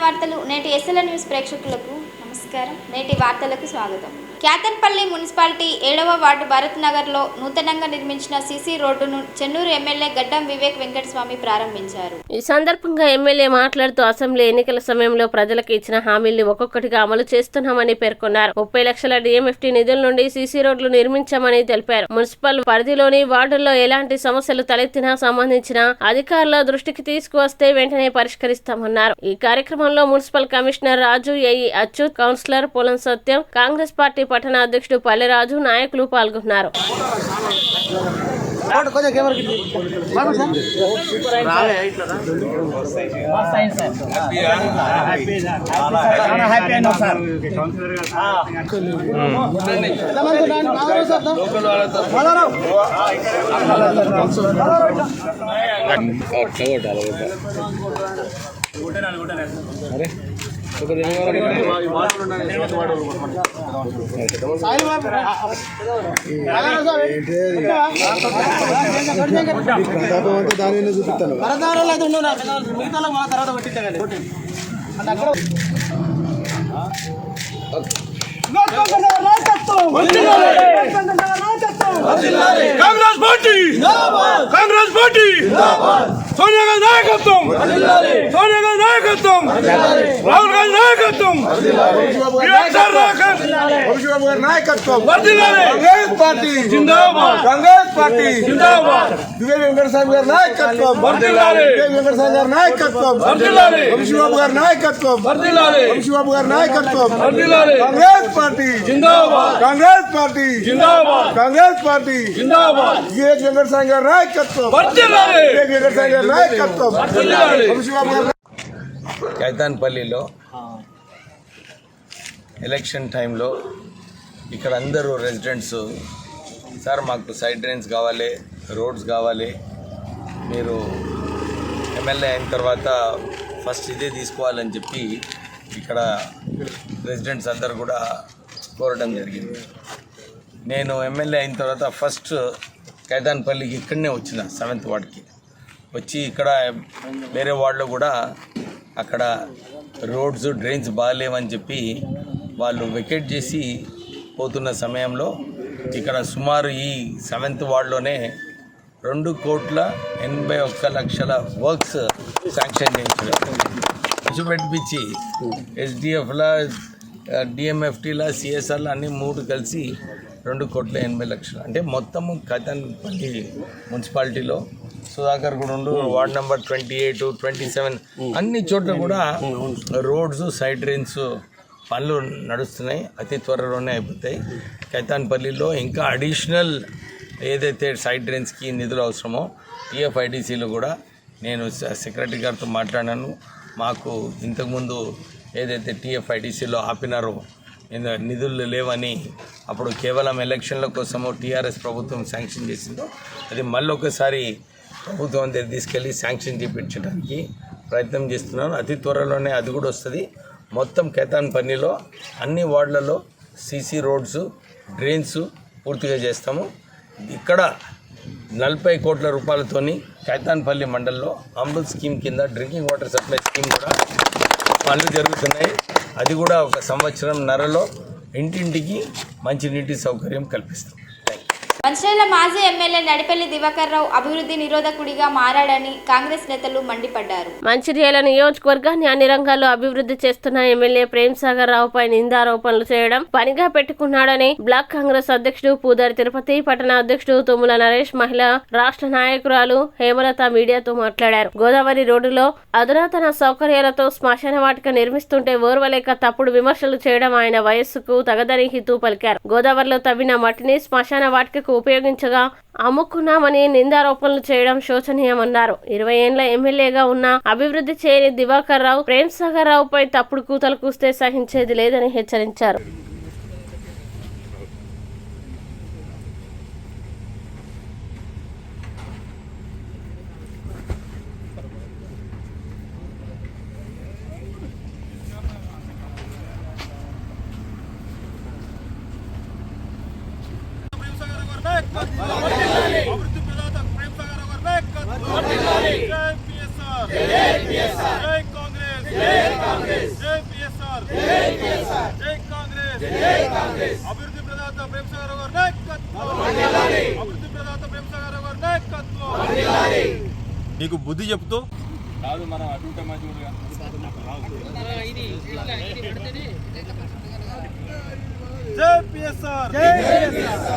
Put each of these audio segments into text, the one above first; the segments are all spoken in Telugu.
వార్తలు నేటి ఎస్ఎల్ న్యూస్ ప్రేక్షకులకు నమస్కారం. నేటి వార్తలకు స్వాగతం. క్యాతన్పల్లి మున్సిపాలిటీ 7వ వార్డు భారత్ నగర్లో నూతనంగా నిర్మించిన సీసీ రోడ్డును చెన్నూరు ఎమ్మెల్యే గడ్డం వివేక్ వెంకటస్వామి ప్రారంభించారు. ఈ సందర్భంగా ఎమ్మెల్యే మాట్లాడుతూ అసెంబ్లీ ఎన్నికల సమయంలో ప్రజలకు ఇచ్చిన హామీల్ని ఒక్కొక్కటిగా అమలు చేస్తున్నామని పేర్కొన్నారు. 30 లక్షల డిఎంఎఫ్టీ నిధుల నుండి సీసీ రోడ్లు నిర్మించామని తెలిపారు. మున్సిపల్ పరిధిలోని వార్డుల్లో ఎలాంటి సమస్యలు తలెత్తినా సంబంధించిన అధికారుల దృష్టికి తీసుకువస్తే వెంటనే పరిష్కరిస్తామన్నారు. ఈ కార్యక్రమంలో మున్సిపల్ కమిషనర్ రాజు, ఏఈ అచ్యుత్, కౌన్సిలర్ పొలం సత్యం, కాంగ్రెస్ పార్టీ పట్టణ అధ్యక్షుడు పల్లెరాజు, నాయకులు పాల్గొన్నారు. దాని చూపిస్తాను. కాంగ్రెస్ పార్టీ సోనియా గాంధీ నాయకత్వం, రాహుల్ గాంధీ నాయకత్వం, కాంగ్రెస్ పార్టీ జిందాబాద్, వివేక్ వెంకటస్వామి గారి నాయకత్వం, వెంకటస్వామి గారి నాయకత్వం, వంశీబాబు గారి నాయకత్వం, వంశీబాబు గారి నాయకత్వం, కాంగ్రెస్ పార్టీ జిందాబాద్, కాంగ్రెస్ పార్టీ జిందాబాద్, వివేక్ వెంకటస్వామి గారి నాయకత్వం, వివేక్ వెంకటస్వామి గారి నాయకత్వం, వంశీబాబు గారి. కైతాన్పల్లిలో ఎలక్షన్ టైంలో ఇక్కడ అందరూ రెసిడెంట్స్, సార్ మాకు సైడ్ డ్రైన్స్ కావాలి, రోడ్స్ కావాలి, మీరు ఎమ్మెల్యే అయిన తర్వాత ఫస్ట్ ఇదే తీసుకోవాలని చెప్పి ఇక్కడ రెసిడెంట్స్ అందరు కూడా కోరడం జరిగింది. నేను ఎమ్మెల్యే అయిన తర్వాత ఫస్ట్ కైతాన్పల్లికి ఇక్కడనే వచ్చిన 7th వార్డ్కి వచ్చి ఇక్కడ వేరే వార్డులో కూడా అక్కడ రోడ్స్ డ్రైన్స్ బాగాలేవని చెప్పి వాళ్ళు వెకేట్ చేసి పోతున్న సమయంలో ఇక్కడ సుమారు ఈ 7th వార్డులోనే 2,81,00,000 వర్క్స్ శాంక్షన్ చేయించడం పెట్టించి ఎస్డిఎఫ్లా, డిఎంఎఫ్టీలా, సిఎస్ఆర్లా అన్ని 3 కలిసి 2,80,00,000 అంటే మొత్తము కైతాన్పల్లి మున్సిపాలిటీలో సుధాకర్ కూడా ఉండు, వార్డ్ నెంబర్ 28, 27 అన్ని చోట్ల కూడా రోడ్స్, సైడ్ డ్రైన్స్ పనులు నడుస్తున్నాయి. అతి త్వరలోనే అయిపోతాయి. కైతాన్పల్లిలో ఇంకా అడిషనల్ ఏదైతే సైడ్ డ్రైన్స్కి నిధులు అవసరమో టీఎఫ్ఐడిసిలో కూడా నేను సెక్రటరీ గారితో మాట్లాడాను. మాకు ఇంతకుముందు ఏదైతే టీఎఫ్ఐడిసిలో ఆపినారో నిధులు లేవని అప్పుడు కేవలం ఎలక్షన్ల కోసము టీఆర్ఎస్ ప్రభుత్వం శాంక్షన్ చేసిందో అది మళ్ళీ ఒకసారి ప్రభుత్వం దగ్గర తీసుకెళ్ళి శాంక్షన్ చేయించడానికి ప్రయత్నం చేస్తున్నాను. అతి త్వరలోనే అది కూడా వస్తుంది. మొత్తం కైతాన్పల్లిలో అన్ని వార్డులలో సీసీ రోడ్స్, డ్రైన్స్ పూర్తిగా చేస్తాము. ఇక్కడ 40 కోట్ల రూపాయలతోని కైతాన్పల్లి మండలంలో అమృత్ స్కీమ్ కింద డ్రింకింగ్ వాటర్ సప్లై స్కీమ్ కూడా పనులు జరుగుతున్నాయి. అది కూడా 1 సంవత్సరంన్నరలో ఇంటింటికి మంచినీటి సౌకర్యం కల్పిస్తాం. మంచిర్యాల మాజీ ఎమ్మెల్యే నడిపెల్లి దివాకర్ రావు అభివృద్ధి నిరోధకుడిగా మారాడని కాంగ్రెస్ నేతలు మండిపడ్డారు. మంచిర్యాల నియోజకవర్గాన్ని అన్ని రంగాల్లో అభివృద్ధి చేస్తున్న ఎమ్మెల్యే ప్రేమ్ సాగర్ రావుపై నిందారోపణలు చేయడం పనిగా పెట్టుకున్నాడని బ్లాక్ కాంగ్రెస్ అధ్యక్షుడు పూదారి తిరుపతి, పట్టణ అధ్యక్షుడు తుమ్మల నరేష్, మహిళా రాష్ట్ర నాయకురాలు హేమలత మీడియాతో మాట్లాడారు. గోదావరి రోడ్డులో అధునాతన సౌకర్యాలతో శ్మశాన వాటిక నిర్మిస్తుంటే ఓర్వలేక తప్పుడు విమర్శలు చేయడం ఆయన వయస్సుకు తగదని హితూ పలికారు. గోదావరిలో తవ్విన మట్టిని శ్మశాన వాటికకు ఉపయోగించగా అమ్ముకున్నామని నిందారోపణలు చేయడం శోచనీయమన్నారు. 20 ఏళ్ల ఎమ్మెల్యేగా ఉన్న అభివృద్ధి చేయని దివాకర్ రావు ప్రేమ్ సాగర్ రావుపై తప్పుడు కూతలు కూస్తే సహించేది లేదని హెచ్చరించారు. అభివృద్ధి ప్రదాత ప్రేమ్ సాగర్ గారి నాయకత్వం. జై పిఎస్ఆర్, జై కాంగ్రెస్. అభివృద్ధి ప్రదాత ప్రేమ్ సాగర్ గారి నాయకత్వం, అభివృద్ధి ప్రదాత ప్రేమ్ సాగర్ గారి నాయకత్వం. నీకు బుద్ధి చెప్తూ కాదు మనం అటుంటే మంచిగా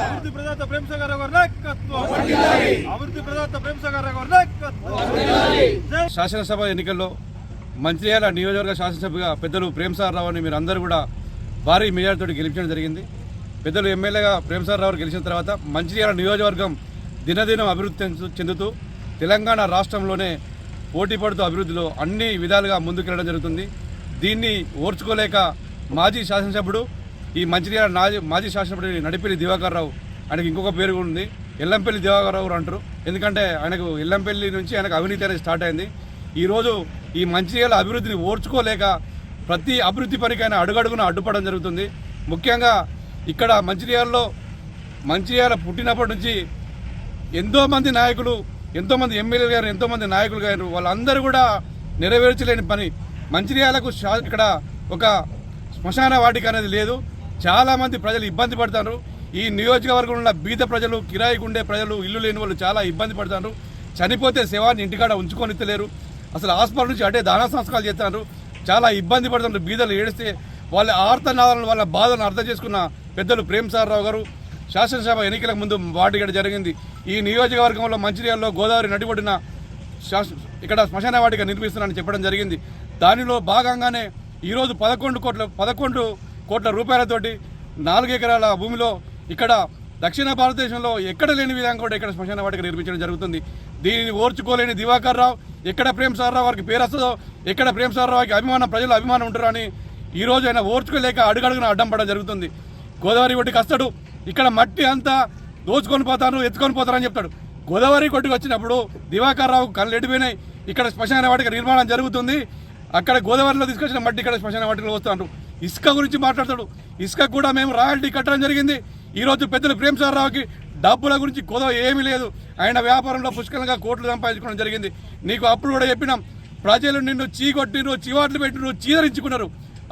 అభివృద్ధి ప్రదాత ప్రేమ్ సాగర్ గారి నాయకత్వం, అభివృద్ధి ప్రదాత ప్రేమ్ సాగర్ గారి నాయకత్వం. శాసనసభ ఎన్నికల్లో మంచిర్యాల నియోజకవర్గ శాసనసభగా పెద్దలు ప్రేమ్ సాగర్ రావుని మీరు అందరూ కూడా భారీ మెజార్టీతో గెలిపించడం జరిగింది. పెద్దలు ఎమ్మెల్యేగా ప్రేమ్ సాగర్ రావు గెలిచిన తర్వాత మంచిర్యాల నియోజకవర్గం దినదినం అభివృద్ధి చెందుతూ తెలంగాణ రాష్ట్రంలోనే పోటీ పడుతూ అభివృద్ధిలో అన్ని విధాలుగా ముందుకెళ్ళడం జరుగుతుంది. దీన్ని ఓర్చుకోలేక మాజీ శాసనసభ్యుడు ఈ మంచిర్యాల మాజీ శాసనసభ్యుడు నడిపల్లి దివాకర్ రావు, ఆయనకు ఇంకొక పేరు కూడా ఉంది, ఎల్లంపల్లి దివాకర్ రావు అంటారు. ఎందుకంటే ఆయనకు ఎల్లంపల్లి నుంచి ఆయనకు అవినీతి అనేది స్టార్ట్ అయింది. ఈరోజు ఈ మంచిర్యాల అభివృద్ధిని ఓర్చుకోలేక ప్రతి అభివృద్ధి పనికైనా అడుగడుగున అడ్డుపడడం జరుగుతుంది. ముఖ్యంగా ఇక్కడ మంచిర్యాల పుట్టినప్పటి నుంచి ఎంతోమంది నాయకులు, ఎంతోమంది ఎమ్మెల్యేలు గారు, ఎంతోమంది నాయకులు గారు, వాళ్ళందరూ కూడా నెరవేర్చలేని పని. మంచిర్యాలకు ఇక్కడ ఒక శ్మశాన వాటిక అనేది లేదు. చాలామంది ప్రజలు ఇబ్బంది పడతారు. ఈ నియోజకవర్గంలో ఉన్న బీద ప్రజలు, కిరాయికి ఉండే ప్రజలు, ఇల్లు లేని వాళ్ళు చాలా ఇబ్బంది పడతారు. చనిపోతే శవాన్ని ఇంటికాడ ఉంచుకొని ఇస్తలేరు. అసలు హాస్పిటల్ నుంచి అటే దాన సంస్కారాలు చేస్తున్నారు. చాలా ఇబ్బంది పడుతున్నారు. బీదలు ఏడిస్తే వాళ్ళ ఆర్తనాదాలను, వాళ్ళ బాధలను అర్థం చేసుకున్న పెద్దలు ప్రేమ్ సాగర్ రావు గారు శాసనసభ ఎన్నికలకు ముందు వాటిక జరిగింది. ఈ నియోజకవర్గంలో మంచిర్యాలలో గోదావరి నడిబొడ్డున ఇక్కడ శ్మశాన వాటిక నిర్మిస్తున్నానని చెప్పడం జరిగింది. దానిలో భాగంగానే ఈరోజు 11 కోట్ల రూపాయలతోటి 4 ఎకరాల భూమిలో ఇక్కడ దక్షిణ భారతదేశంలో ఎక్కడ లేని విధంగా కూడా ఇక్కడ శ్మశాన వాటిక నిర్మించడం జరుగుతుంది. దీనిని ఓర్చుకోలేని దివాకర్ రావు ఎక్కడ ప్రేమ్ సాగర్ రావు వారికి పేరు వస్తుందో, ఎక్కడ ప్రేమ్ సాగర్ రావుకి ప్రజలు అభిమానం ఉంటారో అని ఈరోజు ఆయన ఓర్చుకోలేక అడుగడుగున అడ్డం పడడం జరుగుతుంది. గోదావరి ఒడ్డుకి వస్తాడు, ఇక్కడ మట్టి అంతా దోచుకొని పోతారు, ఎత్తుకొని పోతారని చెప్తాడు. గోదావరి కొట్టుకు వచ్చినప్పుడు దివాకర్ రావు కళ్ళు ఎడిపోయినాయి. ఇక్కడ శ్మశాన వాటిక నిర్మాణం జరుగుతుంది. అక్కడ గోదావరిలో తీసుకొచ్చిన మట్టి ఇక్కడ శ్మశాన వాటికలో వస్తాడు. ఇసుక గురించి మాట్లాడతాడు. ఇసుక కూడా మేము రాయల్టీ కట్టడం జరిగింది. ఈరోజు పెద్దలు ప్రేమ్ సాగర్ రావుకి డబ్బుల గురించి కొదవ ఏమీ లేదు. ఆయన వ్యాపారంలో పుష్కలంగా కోట్లు సంపాదించుకోవడం జరిగింది. నీకు అప్పుడు కూడా చెప్పినాం, ప్రజలు నిన్ను చీకొట్టిరు, చివాట్లు పెట్టిరు, చీదరించుకున్నారు.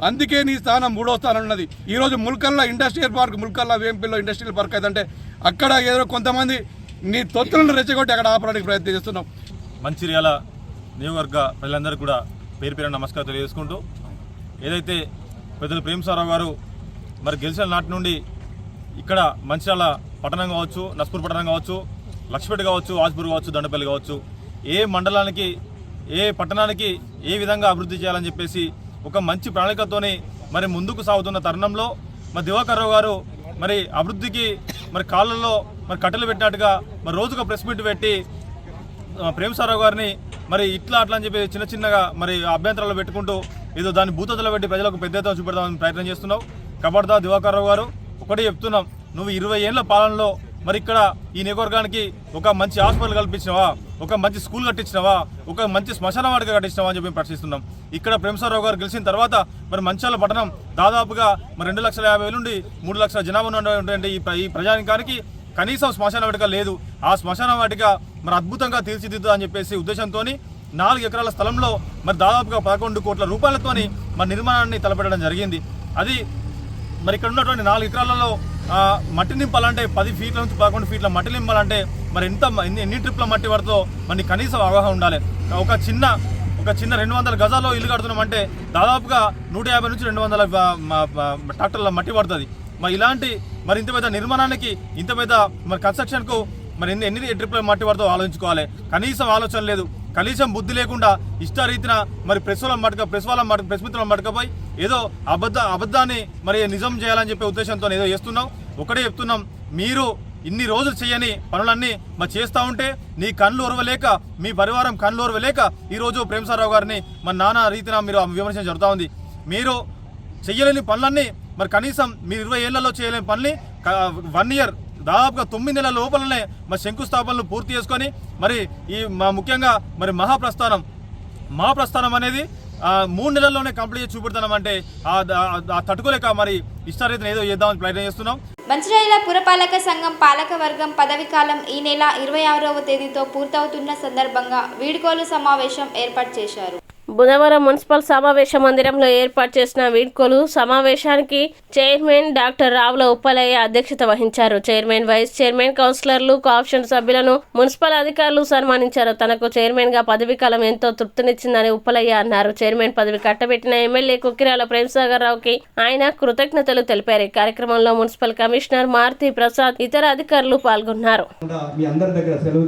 అందుకే నీ స్థానం 3వ స్థానం ఉన్నది. ఈరోజు ముల్కల్లా ఇండస్ట్రియల్ పార్క్, ముల్కల్లా వేంపల్లిలో ఇండస్ట్రియల్ పార్క్ అయితే అక్కడ ఏదో కొంతమంది నీ తొత్తులను రెచ్చగొట్టి అక్కడ ఆపడానికి ప్రయత్నం చేస్తున్నాం. మంచిర్యాల నియోజకవర్గ ప్రజలందరూ కూడా పేరు పేరు నమస్కారం తెలియజేసుకుంటూ, ఏదైతే పెద్దలు ప్రేమ్ సాగర్ రావు గారు మరి గెలిచిన నాటి నుండి ఇక్కడ మంచిర్యాల పట్టణం కావచ్చు, నస్పూర్ పట్టణం కావచ్చు, లక్ష్మీపేట కావచ్చు, ఆజ్పూర్ కావచ్చు, దండపల్లి కావచ్చు, ఏ మండలానికి, ఏ పట్టణానికి ఏ విధంగా అభివృద్ధి చేయాలని చెప్పేసి ఒక మంచి ప్రణాళికతోని మరి ముందుకు సాగుతున్న తరుణంలో మరి దివాకర్ రావు గారు మరి అభివృద్ధికి మరి కాళ్ళల్లో మరి కట్టెలు పెట్టినట్టుగా మరి రోజుగా ప్రెస్ మీట్ పెట్టి ప్రేమ్ సాగర్ రావు గారిని మరి ఇట్లా అట్లా అని చెప్పి చిన్న చిన్నగా మరి అభ్యంతరాలు పెట్టుకుంటూ ఏదో దాన్ని భూతతలో పెట్టి ప్రజలకు పెద్ద ఎత్తున చూపెడదామని ప్రయత్నం చేస్తున్నావు. కబడ్దా దివాకర్ రావు గారు, ఒకటి చెప్తున్నాం, నువ్వు 20 ఏళ్ల పాలనలో మరి ఇక్కడ ఈ నియోజకవర్గానికి ఒక మంచి హాస్పిటల్ కల్పించినవా, ఒక మంచి స్కూల్ కట్టించినవా, ఒక మంచి శ్మశాన వాటిక కట్టించినవా అని చెప్పి ప్రశ్నిస్తున్నాం. ఇక్కడ ప్రేమ్ సాగర్ రావు గారు గెలిచిన తర్వాత మరి మంచిర్యాల పట్టణం దాదాపుగా మరి 2,50,000 నుండి 3 లక్షల జనాభా ఉన్నటువంటి ఈ ప్రజానికానికి కనీసం శ్మశాన వాటిక లేదు. ఆ శ్మశాన వాటిక మరి అద్భుతంగా తీర్చిదిద్దు అని చెప్పేసి ఉద్దేశంతో 4 ఎకరాల స్థలంలో మరి దాదాపుగా 11 కోట్ల రూపాయలతోని మరి నిర్మాణాన్ని తలపెట్టడం జరిగింది. అది మరి ఇక్కడ ఉన్నటువంటి 4 ఎకరాలలో మట్టి నింపాలంటే 10 ఫీట్ల నుంచి 11 ఫీట్ల మట్టి నింపాలంటే మరి ఎన్ని ట్రిప్ల మట్టి పడుతుందో మరి కనీసం అవగాహన ఉండాలి. ఒక చిన్న 200 గజాల్లో ఇల్లు కడుతున్నామంటే దాదాపుగా 150 నుంచి 200 ట్రాక్టర్ల మట్టి పడుతుంది. మరి ఇలాంటి మరి ఇంత పెద్ద నిర్మాణానికి, ఇంత పెద్ద మరి కన్స్ట్రక్షన్కు మరి ఎన్ని ట్రిప్ల మట్టి పడుతుందో ఆలోచించుకోవాలి. కనీసం ఆలోచన లేదు, కనీసం బుద్ధి లేకుండా ఇష్టారీతిన మరి ప్రెస్ మిత్రుల మటుకపోయి ఏదో అబద్ధాన్ని మరి నిజం చేయాలని చెప్పే ఉద్దేశంతో ఏదో చేస్తున్నావు. ఒకటే చెప్తున్నాం, మీరు ఇన్ని రోజులు చేయని పనులన్నీ మరి చేస్తూ ఉంటే నీ కళ్ళు ఓర్వలేక, మీ పరివారం కళ్ళు ఓర్వలేక ఈరోజు ప్రేమ్ సాగర్ రావు గారిని మరి నానా రీతిన మీరు విమర్శన జరుగుతూ ఉంది. మీరు చెయ్యలేని పనులన్నీ మరి కనీసం మీరు 20 ఏళ్లలో చేయలేని పనులు 1 ఇయర్ దాదాపుగా 9 నెలల లోపలనే మరి శంకుస్థాపనలు పూర్తి చేసుకొని మరి ఈ ముఖ్యంగా మరి మహాప్రస్థానం అనేది 3 నెలల్లోనే కంప్లీట్ చేసి చూపెడతామంటే తట్టుకోలేక మరి ఇష్టారీతిని ఏదో చేద్దామని ప్రయత్నం చేస్తున్నాం. మంచిర్యాల పురపాలక సంఘం పాలక వర్గం పదవీకాలం ఈ నెల 26వ తేదీతో పూర్తవుతున్న సందర్భంగా వీడ్కోలు సమావేశం ఏర్పాటు చేశారు. బుధవారం మున్సిపల్ సమావేశ మందిరంలో ఏర్పాటు చేసిన వీడ్కోలు సమావేశానికి చైర్మన్ డాక్టర్ రావుల ఉప్పలయ్య అధ్యక్షత వహించారు. చైర్మన్, వైస్ చైర్మన్, కౌన్సిలర్లు, కోఆప్షన్ సభ్యులను మున్సిపల్ అధికారులు సన్మానించారు. తనకు చైర్మన్ గా పదవీ కాలం ఎంతో తృప్తినిచ్చిందని ఉప్పలయ్య అన్నారు. చైర్మన్ పదవి కట్టబెట్టిన ఎమ్మెల్యే కుక్కిరాల ప్రేమ్సాగర్ రావుకి ఆయన కృతజ్ఞతలు తెలిపారు. ఈ కార్యక్రమంలో మున్సిపల్ కమిషనర్ మారుతి ప్రసాద్, ఇతర అధికారులు పాల్గొన్నారు. మీ అందరి దగ్గర సెలవు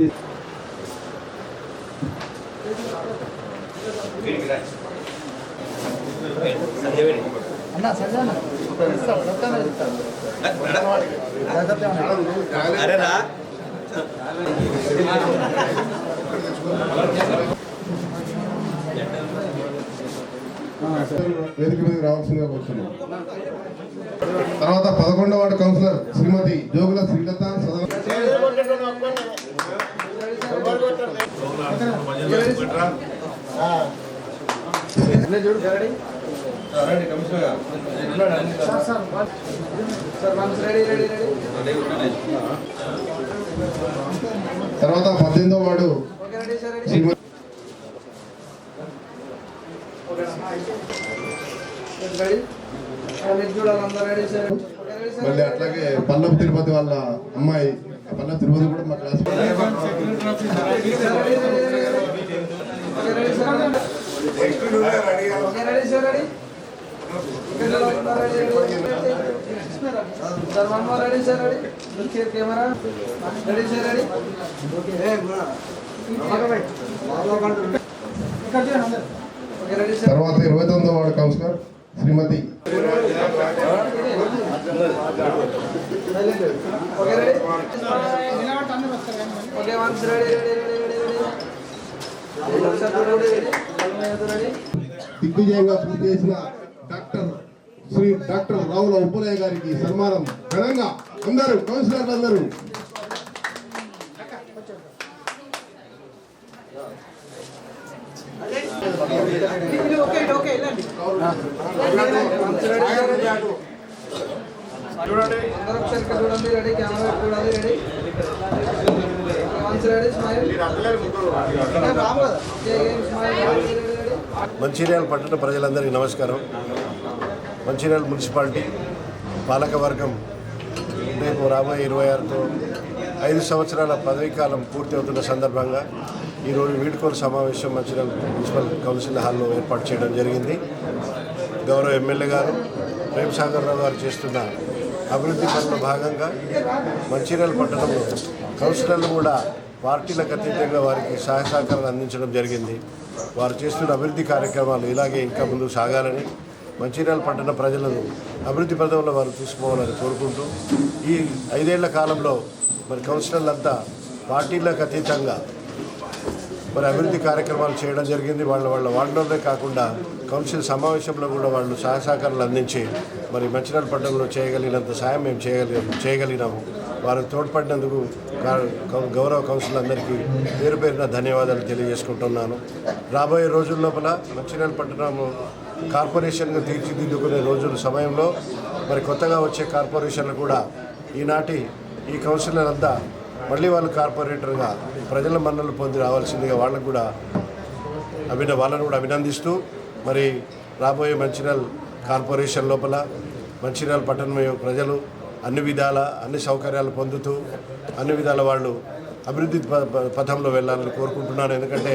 వేదిక మీదకి రావాల్సిందిగా కూర్చున్నాం. తర్వాత 11వ వార్డు కౌన్సిలర్ శ్రీమతి జోగుల శ్రీలత తర్వాత 18వ వార్డు శ్రీమతి మళ్ళీ అట్లాగే పల్లపు తిరుపతి వాళ్ళ అమ్మాయి పల్లపు తిరుపతి కూడా మా క్లాస్ తర్వాత 29వ వార్డు కౌన్సిలర్ శ్రీమతి దిగ్విజయంగా పూర్తి చేసిన డాక్టర్ రావుల ఉప్పలయ్య గారికి సన్మానం ఘనంగా అందరూ కౌన్సిలర్లు అందరూ మంచిర్యాల పట్టణ ప్రజలందరికీ నమస్కారం. మంచిర్యాల మున్సిపాలిటీ పాలకవర్గం రేపు రాబోయే 26తో 5 సంవత్సరాల పదవీకాలం పూర్తి అవుతున్న సందర్భంగా ఈరోజు వీడ్కోలు సమావేశం మంచిర్యాల మున్సిపల్ కౌన్సిల్ హాల్లో ఏర్పాటు చేయడం జరిగింది. గౌరవ ఎమ్మెల్యే గారు ప్రేమ్సాగర్ రావు గారు చేస్తున్న అభివృద్ధి పనుల భాగంగా మంచిర్యాల పట్టణంలో కౌన్సిలర్లు కూడా పార్టీలకు అతీతంగా వారికి సహాయ సహకారాలు అందించడం జరిగింది. వారు చేస్తున్న అభివృద్ధి కార్యక్రమాలు ఇలాగే ఇంకా ముందుకు సాగాలని, మంచిర్యాల పట్టణ ప్రజలను అభివృద్ధి పదంలో వారు తీసుకోవాలని కోరుకుంటూ ఈ 5 ఏళ్ల కాలంలో మరి కౌన్సిలర్లంతా పార్టీలకు అతీతంగా మరి అభివృద్ధి కార్యక్రమాలు చేయడం జరిగింది. వాళ్ళ వార్డులోనే కాకుండా కౌన్సిల్ సమావేశంలో కూడా వాళ్ళు సహాయ సహకారాలు అందించి మరి మంచిర్యాల పట్టణంలో చేయగలిగినంత సాయం మేము చేయగలిగినాము. వారికి తోడ్పడినందుకు గౌరవ కౌన్సిల్ అందరికీ పేరు పేరున ధన్యవాదాలు తెలియజేసుకుంటున్నాను. రాబోయే రోజుల లోపల మంచిర్యాల పట్టణం కార్పొరేషన్గా తీర్చిదిద్దుకునే రోజుల సమయంలో మరి కొత్తగా వచ్చే కార్పొరేషన్లు కూడా ఈనాటి ఈ కౌన్సిలర్ అంతా మళ్ళీ వాళ్ళు కార్పొరేటర్గా ప్రజల మన్నలు పొంది రావాల్సిందిగా వాళ్ళను కూడా అభినందిస్తూ మరి రాబోయే మంచిర్యాల కార్పొరేషన్ లోపల మంచిర్యాల పట్టణం ప్రజలు అన్ని విధాల అన్ని సౌకర్యాలు పొందుతూ అన్ని విధాల వాళ్ళు అభివృద్ధి పథంలో వెళ్ళాలని కోరుకుంటున్నాను. ఎందుకంటే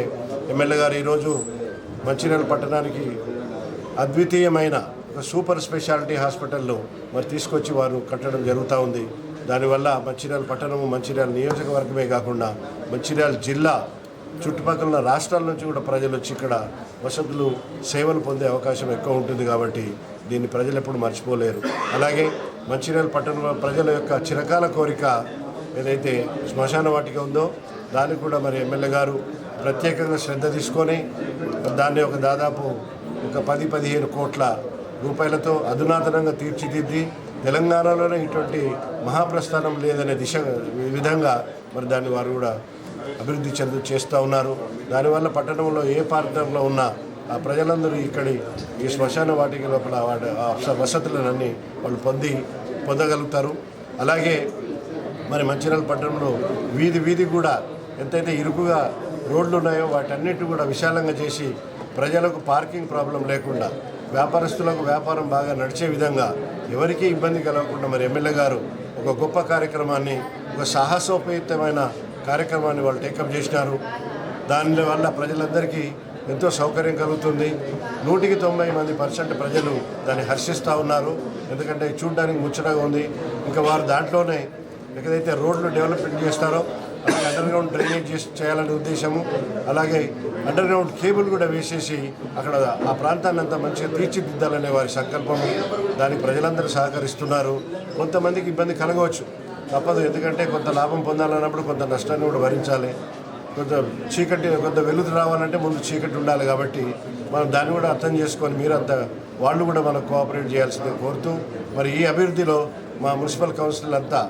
ఎమ్మెల్యే గారు ఈరోజు మంచిర్యాల పట్టణానికి అద్వితీయమైన ఒక సూపర్ స్పెషాలిటీ హాస్పిటల్లో మరి తీసుకొచ్చి వారు కట్టడం జరుగుతూ ఉంది. దానివల్ల మంచిర్యాల పట్టణము మంచిర్యాల నియోజకవర్గమే కాకుండా మంచిర్యాల జిల్లా చుట్టుపక్కల రాష్ట్రాల నుంచి కూడా ప్రజలు వచ్చి ఇక్కడ వసతులు సేవలు పొందే అవకాశం ఎక్కువ ఉంటుంది. కాబట్టి దీన్ని ప్రజలు ఎప్పుడు మర్చిపోలేరు. అలాగే మంచిర్యాల పట్టణ ప్రజల యొక్క చిరకాల కోరిక ఏదైతే శ్మశాన వాటిక ఉందో దానికి కూడా మరి ఎమ్మెల్యే గారు ప్రత్యేకంగా శ్రద్ధ తీసుకొని దాన్ని దాదాపు 10-15 కోట్ల రూపాయలతో అధునాతనంగా తీర్చిదిద్ది తెలంగాణలోనే ఇటువంటి మహాప్రస్థానం లేదనే విధంగా మరి దాన్ని వారు కూడా అభివృద్ధి చేస్తూ ఉన్నారు. దానివల్ల పట్టణంలో ఏ ప్రాంతంలో ఉన్నా ఆ ప్రజలందరూ ఈ శ్మశాన వాటిక లోపల వసతులన్నీ వాళ్ళు పొందగలుగుతారు. అలాగే మరి మంచిర్యాల పట్టణంలో వీధి కూడా ఎంతైతే ఇరుకుగా రోడ్లు ఉన్నాయో వాటన్నిటి కూడా విశాలంగా చేసి ప్రజలకు పార్కింగ్ ప్రాబ్లం లేకుండా, వ్యాపారస్తులకు వ్యాపారం బాగా నడిచే విధంగా, ఎవరికీ ఇబ్బంది కలగకుండా మరి ఎమ్మెల్యే గారు ఒక గొప్ప కార్యక్రమాన్ని, ఒక సాహసోపేతమైన కార్యక్రమాన్ని వాళ్ళు టేకప్ చేసినారు. దానివల్ల ప్రజలందరికీ ఎంతో సౌకర్యం కలుగుతుంది. 190% ప్రజలు దాన్ని హర్షిస్తూ ఉన్నారు. ఎందుకంటే చూడడానికి ముచ్చటగా ఉంది. ఇంకా వారు దాంట్లోనే ఎక్కడైతే రోడ్లు డెవలప్మెంట్ చేస్తారో అలాగే అండర్ గ్రౌండ్ డ్రైనేజ్ చేయాలనే ఉద్దేశము, అలాగే అండర్ గ్రౌండ్ కేబుల్ కూడా వేసేసి అక్కడ ఆ ప్రాంతాన్ని అంతా మంచిగా తీర్చిదిద్దాలనే వారి సంకల్పము. దానికి ప్రజలందరూ సహకరిస్తున్నారు. కొంతమందికి ఇబ్బంది కలగవచ్చు, తప్పదు. ఎందుకంటే కొంత లాభం పొందాలన్నప్పుడు కొంత నష్టాన్ని కూడా భరించాలి. కొంత వెలుగు రావాలంటే ముందు చీకటి ఉండాలి. కాబట్టి మనం దాన్ని కూడా అర్థం చేసుకొని మీరంతా వాళ్ళు కూడా మనకు కోఆపరేట్ చేయాల్సిందే కోరుతూ, మరి ఈ అభివృద్ధిలో మా మున్సిపల్ కౌన్సిల్ అంతా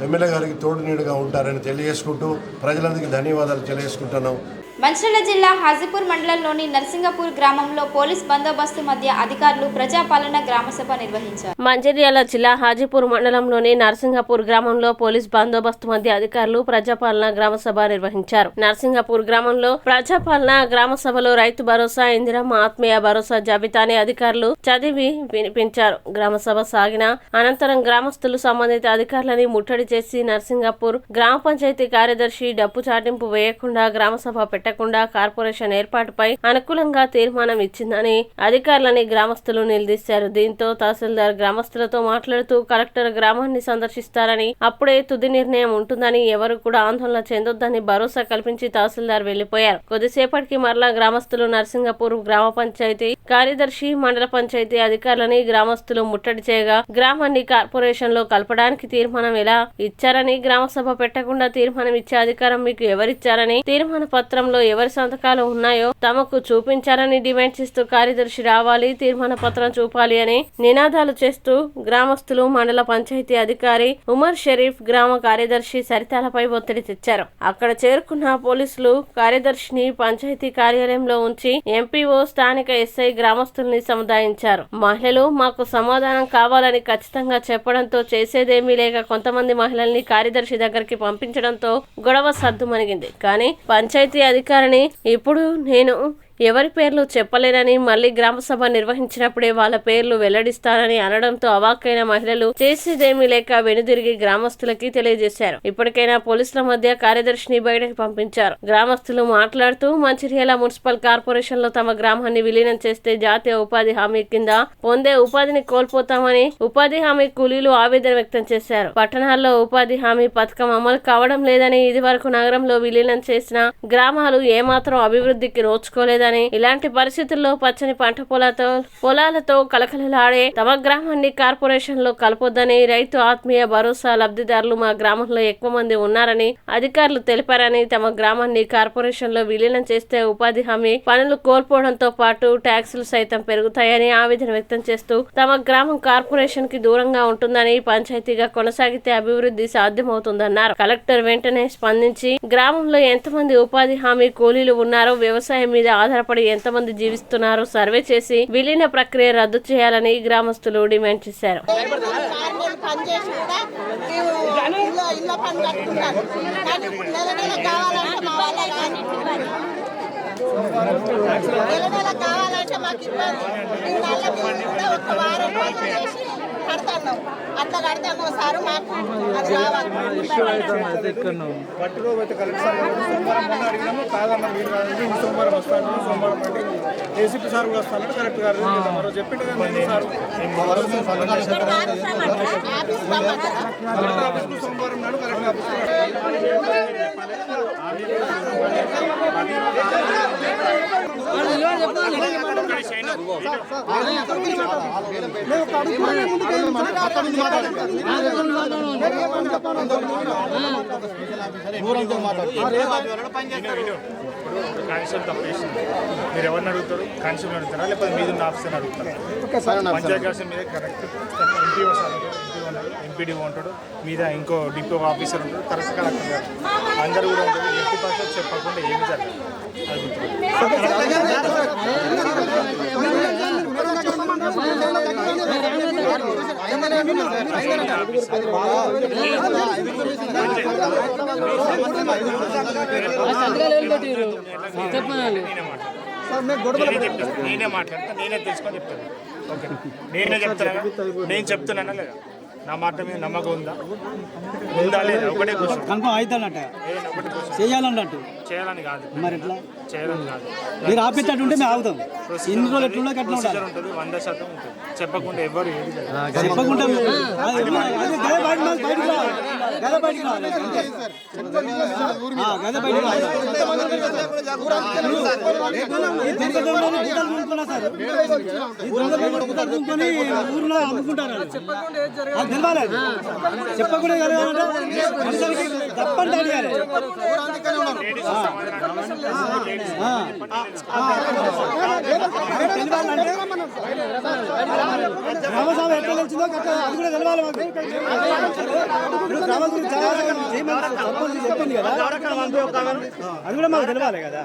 ఎమ్మెల్యే గారికి తోడు నీడుగా ఉంటారని తెలియజేసుకుంటూ ప్రజలందరికీ ధన్యవాదాలు తెలియజేసుకుంటున్నాం. మంచిర్యాల జిల్లా హాజీపూర్ మండలంలోని నర్సింగపూర్ గ్రామంలో పోలీస్ బందోబస్తు మధ్య అధికారులు ప్రజాపాలన గ్రామసభ నిర్వహించారు. మంచిర్యాల జిల్లా హాజీపూర్ మండలంలోని నర్సింగపూర్ గ్రామంలో పోలీస్ బందోబస్తు మధ్య అధికారులు ప్రజాపాలన గ్రామసభ నిర్వహించారు. నర్సింగపూర్ గ్రామంలో ప్రజాపాలన గ్రామసభలో రైతు భరోసా, ఇందిరమ్మ ఆత్మీయ భరోసా జాబితాని అధికారులు చదివి వినిపించారు. గ్రామసభ సాగిన అనంతరం గ్రామస్తులు సంబంధిత అధికారులని ముట్టడి చేసి నర్సింగపూర్ గ్రామ పంచాయతీ కార్యదర్శి డప్పు చాటింపు వేయకుండా గ్రామసభ పెట్టకుండా కార్పొరేషన్ ఏర్పాటుపై అనుకూలంగా తీర్మానం ఇచ్చిందని అధికారులని గ్రామస్తులు నిలదీశారు. దీంతో తహసీల్దార్ గ్రామస్తులతో మాట్లాడుతూ కలెక్టర్ గ్రామాన్ని సందర్శిస్తారని, అప్పుడే తుది నిర్ణయం ఉంటుందని, ఎవరు కూడా ఆందోళన చెందొద్దని భరోసా కల్పించి తహసీల్దార్ వెళ్లిపోయారు. కొద్దిసేపటికి మరలా గ్రామస్తులు నర్సింగపూర్ గ్రామ పంచాయతీ కార్యదర్శి, మండల పంచాయతీ అధికారులని గ్రామస్తులు ముట్టడి చేయగా గ్రామాన్ని కార్పొరేషన్ లో కలపడానికి తీర్మానం ఎలా ఇచ్చారని, గ్రామసభ పెట్టకుండా తీర్మానం ఇచ్చే అధికారం మీకు ఎవరిచ్చారని, తీర్మాన పత్రంలో ఎవరి సంతకాలు ఉన్నాయో తమకు చూపించారని డిమాండ్ చేస్తూ కార్యదర్శి రావాలి, తీర్మాన పత్రం చూపాలి అని నినాదాలు చేస్తూ గ్రామస్తులు మండల పంచాయతీ అధికారి ఉమర్ షరీఫ్, గ్రామ కార్యదర్శి సరితాలపై ఒత్తిడి తెచ్చారు. అక్కడ చేరుకున్న పోలీసులు కార్యదర్శిని పంచాయతీ కార్యాలయంలో ఉంచి ఎంపీఓ, స్థానిక ఎస్ఐ గ్రామస్తుల్ని సముదాయించారు. మహిళలు మాకు సమాధానం కావాలని ఖచ్చితంగా చెప్పడంతో చేసేదేమీ లేక కొంతమంది మహిళల్ని కార్యదర్శి దగ్గరికి పంపించడంతో గొడవ సద్దుమణిగింది. కానీ పంచాయతీ అధికారిని ఇప్పుడు నేను ఎవరి పేర్లు చెప్పలేనని, మళ్లీ గ్రామసభ నిర్వహించినప్పుడే వాళ్ళ పేర్లు వెల్లడిస్తానని అనడంతో అవాక్కైన మహిళలు చేసేదేమీ లేక వెనుదిరిగి గ్రామస్తులకి తెలియజేశారు. ఇప్పటికైనా పోలీసుల మధ్య కార్యదర్శిని బయటకు పంపించారు. గ్రామస్తులు మాట్లాడుతూ మంచిర్యాల మున్సిపల్ కార్పొరేషన్ లో తమ గ్రామాన్ని విలీనం చేస్తే జాతీయ ఉపాధి హామీ కింద పొందే ఉపాధిని కోల్పోతామని ఉపాధి హామీ కూలీలు ఆవేదన వ్యక్తం చేశారు. పట్టణాల్లో ఉపాధి హామీ పథకం అమలు కావడం లేదని, ఇది వరకు నగరంలో విలీనం చేసిన గ్రామాలు ఏమాత్రం అభివృద్ధికి నోచుకోలేదని, ఇలాంటి పరిస్థితుల్లో పచ్చని పంట పొలాలతో కలకలలాడే తమ గ్రామాన్ని కార్పొరేషన్ లో కలపొద్దని, రైతు ఆత్మీయ భరోసా లబ్ధిదారులు మా గ్రామంలో ఎక్కువ మంది ఉన్నారని అధికారులు తెలిపారని, తమ గ్రామాన్ని కార్పొరేషన్ లో విలీనం చేస్తే ఉపాధి హామీ పనులు కోల్పోవడంతో పాటు ట్యాక్సులు సైతం పెరుగుతాయని ఆవేదన వ్యక్తం చేస్తూ తమ గ్రామం కార్పొరేషన్ కి దూరంగా ఉంటుందని, పంచాయతీగా కొనసాగితే అభివృద్ధి సాధ్యమవుతుందన్నారు. కలెక్టర్ వెంటనే స్పందించి గ్రామంలో ఎంతమంది ఉపాధి హామీ కూలీలు ఉన్నారో, వ్యవసాయం మీద ఆధారపడి ఎంతమంది జీవిస్తున్నారో సర్వే చేసి విలీన ప్రక్రియ రద్దు చేయాలని గ్రామస్తులు డిమాండ్ చేశారు. అట్లా కడతాను సార్, మాకు అది పట్టులో పోతే కలెక్టర్ సోమవారం అడిగినాము, కాదన్న మీరు కాదంటే ఈ సోమవారం వస్తాను, సోమవారం అంటే ఏసీపీ సార్ కూడా వస్తానంటే కరెక్ట్ గారు మరో చెప్పింది కదా సార్, కలెక్టర్ ఆఫీస్లో సోమవారం నాడు కలెక్టర్ ఆఫీస్ కానిస్టేబుల్ తప్పేసింది. మీరు ఎవరిని అడుగుతారు? కానిస్టేబుల్ అడుగుతారా లేకపోతే మీద ఉన్న ఆఫీసర్ అడుగుతారా? పంచాయతీ రాష్ట్రం మీద కరెక్ట్ ఎంపీఓ సార్ ఉంటాడు, ఎంపీడీఓ ఉంటాడు, మీద ఇంకో డిపో ఆఫీసర్ ఉంటాడు, కరెక్ట్ కలెక్టర్ గారు అందరూ కూడా ఉంటారు. 80% చెప్పకుండా ఏమి జరగదు. నేనే మాట్లాడతా, నేనే తెలుసుకొని చెప్తాను. ఓకే, నేనే చెప్తాను. నేను చెప్తున్నానా లేదా? నా మాట మీద నమ్మకం ఉందా లేదా? ఒకటే క్వశ్చన్. కన్ఫర్మ్ అవుతానంట ఒకటి క్వశ్చన్. చేయాలన్నట్టు చేయాలని కాదు, మరి ఎట్లా చేయాలని కాదు. మీరు ఆపేటట్టు ఉంటే మేము ఆగుతాం. ఇన్ని రోజులు ఎట్లున్నా కట్టిన ప్రొసీజర్ ఉంటుంది, 100% ఉంటుంది. చెప్పకుండా ఎవరు ఏది చేయరు. చెప్పకుండా ఊర్లో అమ్ముకుంటారు. తెలవాలి, చెప్పకుండా తప్పని అడిగారు. గ్రామసభ ఎట్లా తెలిసిందో అది కూడా తెలవాలి మాకు. గ్రామ గురించి చెప్పింది కదా, అది కూడా మాకు తెలవాలి కదా.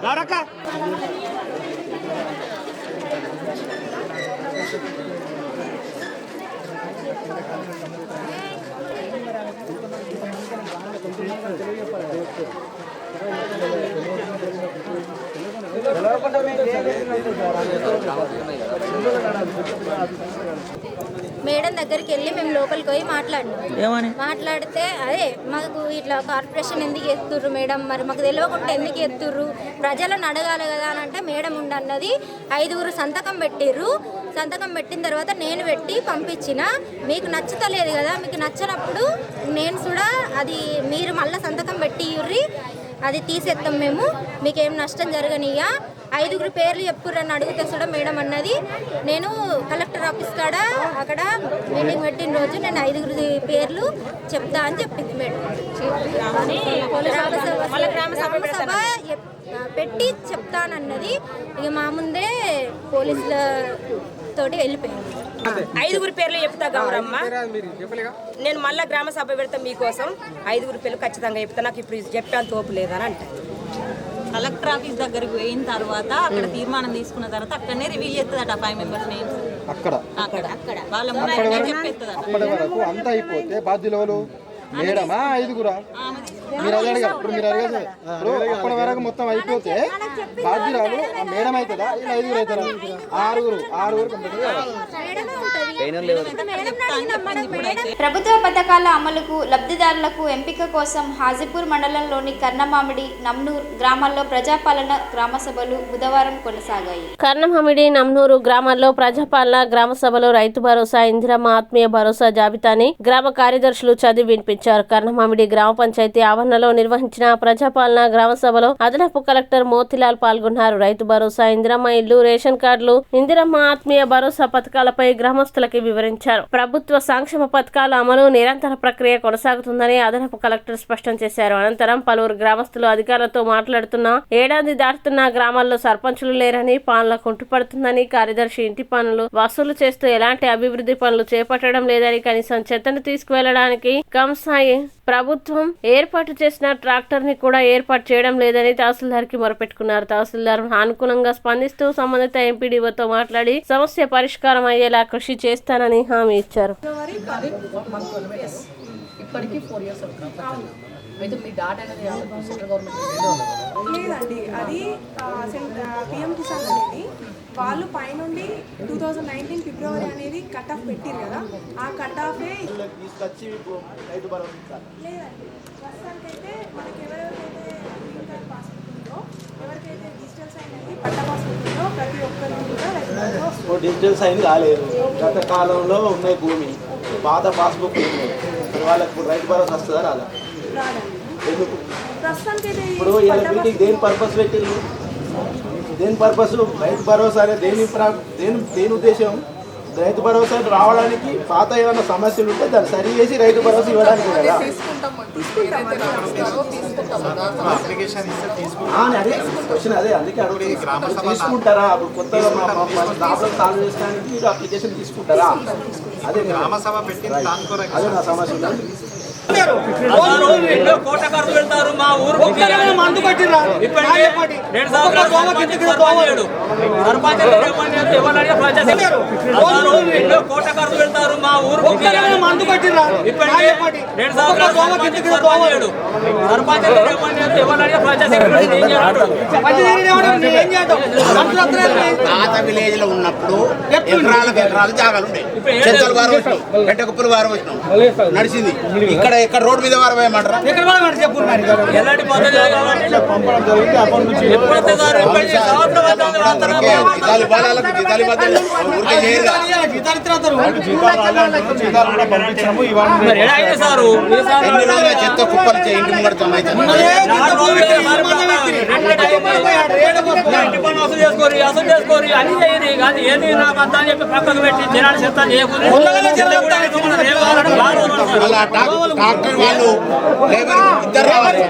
మేడం దగ్గరికి వెళ్ళి మేము లోపలికి పోయి మాట్లాడితే అదే మాకు ఇట్లా కార్పొరేషన్ ఎందుకు ఎత్తుర్రు మేడం, మరి మాకు తెలియకుండా ఎందుకు ఎత్తుర్రు, ప్రజలను అడగాలి కదా అని అంటే మేడం ఉండన్నది 5 సంతకం పెట్టిర్రు. సంతకం పెట్టిన తర్వాత నేను పెట్టి పంపించిన. మీకు నచ్చుతలేదు కదా, మీకు నచ్చినప్పుడు నేను కూడా అది మీరు మళ్ళీ సంతకం పెట్టి ఇర్రి, అది తీసేస్తాం మేము, మీకేం నష్టం జరగనియ్యా. 5 పేర్లు చెప్పుర్రని అడిగితే కూడా మేడం అన్నది నేను కలెక్టర్ ఆఫీస్ కాడ అక్కడ మీటింగ్ పెట్టిన రోజు నేను 5 పేర్లు చెప్తా అని చెప్పింది మేడం. గ్రామసభ పెట్టి చెప్తానన్నది. ఇక మా ముందే పోలీసులతోటి వెళ్ళిపోయింది. 5 పేర్లు చెప్తా గౌరమ్మ, నేను మళ్ళీ గ్రామ సభ పెడతా మీకోసం. 5 పేర్లు ఖచ్చితంగా చెప్తా, నాకు ఇప్పుడు చెప్పాను తోపు లేదని అంటారు. కలెక్టర్ ఆఫీస్ దగ్గరికి పోయిన తర్వాత అక్కడ తీర్మానం తీసుకున్న తర్వాత అక్కడనే రివీల్ చేస్తుందట 5 మెంబర్స్ నేమ్స్. అక్కడ వాళ్ళ చెప్పేస్తుందట. అప్పటి వరకు అంతా అయిపోతే బాధ్యులు మేడమా 5 మీరు అది అడగారు. ఇప్పుడు మీరు అడగారు, అప్పటి వరకు మొత్తం అయిపోతే బాధ్యురాలు మేడం అవుతుందా, ఇలా 5 అవుతారా? 6 కంప్లీట్. ప్రభుత్వ పథకాల అమలుకు లబ్ధిదారులకు ఎంపిక కోసం హాజీపూర్ మండలంలోని కర్ణమామిడి, నమ్నూర్ గ్రామాల్లో ప్రజాపాలన గ్రామ సభలు బుధవారం కొనసాగాయి. కర్ణమామిడి, నమ్నూరు గ్రామాల్లో ప్రజాపాలన గ్రామ సభలో రైతు భరోసా, ఇందిరమ్మ ఆత్మీయ భరోసా జాబితాని గ్రామ కార్యదర్శులు చదివి వినిపించారు. కర్ణమామిడి గ్రామ పంచాయతీ ఆవరణలో నిర్వహించిన ప్రజాపాలన గ్రామ సభలో అదనపు కలెక్టర్ మోతిలాల్ పాల్గొన్నారు. రైతు భరోసా, ఇందిరమ్మ ఇల్లు, రేషన్ కార్డులు, ఇందిరమ్మ ఆత్మీయ భరోసా పథకాలపై గ్రామస్తులకి వివరించారు. ప్రభుత్వ సంక్షేమ పథకాల అమలు నిరంతర ప్రక్రియ కొనసాగుతుందని అదనపు కలెక్టర్ స్పష్టం చేశారు. అనంతరం పలువురు గ్రామస్తులు అధికారులతో మాట్లాడుతున్నా ఏడాది దాటుతున్న గ్రామాల్లో సర్పంచులు లేరని, పాలన కుంటుపడుతుందని, కార్యదర్శి ఇంటి పనులు వసూలు చేస్తూ ఎలాంటి అభివృద్ధి పనులు చేపట్టడం లేదని, కనీసం చెత్తను తీసుకువెళ్లడానికి కంసాయి ప్రభుత్వం ఏర్పాటు చేసిన ట్రాక్టర్ ని కూడా ఏర్పాటు చేయడం లేదని తహసీల్దార్ కి మొరపెట్టుకున్నారు. తహసీల్దార్ అనుకూలంగా స్పందిస్తూ సంబంధిత ఎంపీడీఓతో మాట్లాడి సమస్య పరిష్కారం అయ్యేలా కృషి చేస్తానని హామీ ఇచ్చారు. ఇప్పటికీ 4 years అయితే మీ డాటా అనేది సెంట్రల్ గవర్నమెంట్ లేదండి, అది పిఎం కిసాన్ అనేది వాళ్ళు పైనుండి 2019 ఫిబ్రవరి అనేది కట్ ఆఫ్ పెట్టిరు కదా, ఆ కట్ ఆఫే లేదండి. ప్రస్తుతానికైతే మనకి ఎవరెవరికైతే గ్రీన్ కార్డ్ పాస్బుక్ ఉందో, ఎవరికైతే డిజిటల్ సైన్ అనేది పట్టా పాస్బుక్ ఉందో ప్రతి ఒక్కరికి కూడా డిజిటల్ సైన్ కాలేదు. గత కాలంలో ఉన్నాయి భూమి, పాత పాస్బుక్ వాళ్ళకి రైతు భరోసా వస్తుందా రాదా? ఎందుకు ప్రస్తుతానికైతే ఇప్పుడు మీటింగ్ దేని పర్పస్ పెట్టింది? దేని పర్పస్? రైతు భరోసా అనేది దేని ఉద్దేశం? రైతు భరోసా రావడానికి పాత ఏమైనా సమస్యలు ఉంటే దాన్ని సరి చేసి రైతు భరోసా ఇవ్వడానికి కదా. అదే అందుకే తీసుకుంటారా? కొత్తగా సాల్వ్ చేయడానికి మీరు అప్లికేషన్ తీసుకుంటారా? అదే నా సమస్య. కోట ఖర్చు పెడతారు మా ఊరు మందు పట్టిరా కోట ఖర్చు పెడతారు మా ఊరు మందు పట్టిరా పాత విలేజ్ లో ఉన్నప్పుడు ఎకరాలు జాగాలు ఉండే చెత్తలు వారం వచ్చినాం గడ్డ కుప్పలు వారం వచ్చినాం నడిచింది ఇక్కడ ఎక్కడ రోడ్డు మీద వారం వేయమంటారా చెత్త కుప్పలు ఇంటి ముంగడతాం అయితే చేసుకోరి అని చేయని కానీ ఏది నాకు అంతా అని చెప్పి పక్కకు పెట్టి జనాలు చెత్త చేయకూడదు డాక్టర్ వాళ్ళు ఇద్దరు రావాలి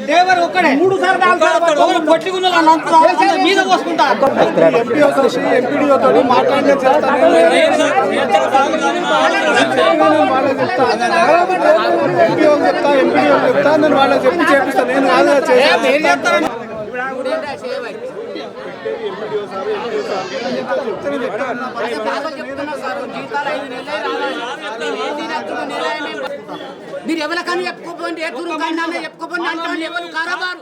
లేబర్ ఒక్కడే 3 సార్లు పొట్టిగున్న మీద పోసుకుంటారు వాళ్ళకి చెప్పి చేపిస్తాను నేను మీరు ఎవరికైనా చెప్పుకోపోండి చెప్పుకోపోండి అంటే ఎవరు కారబారు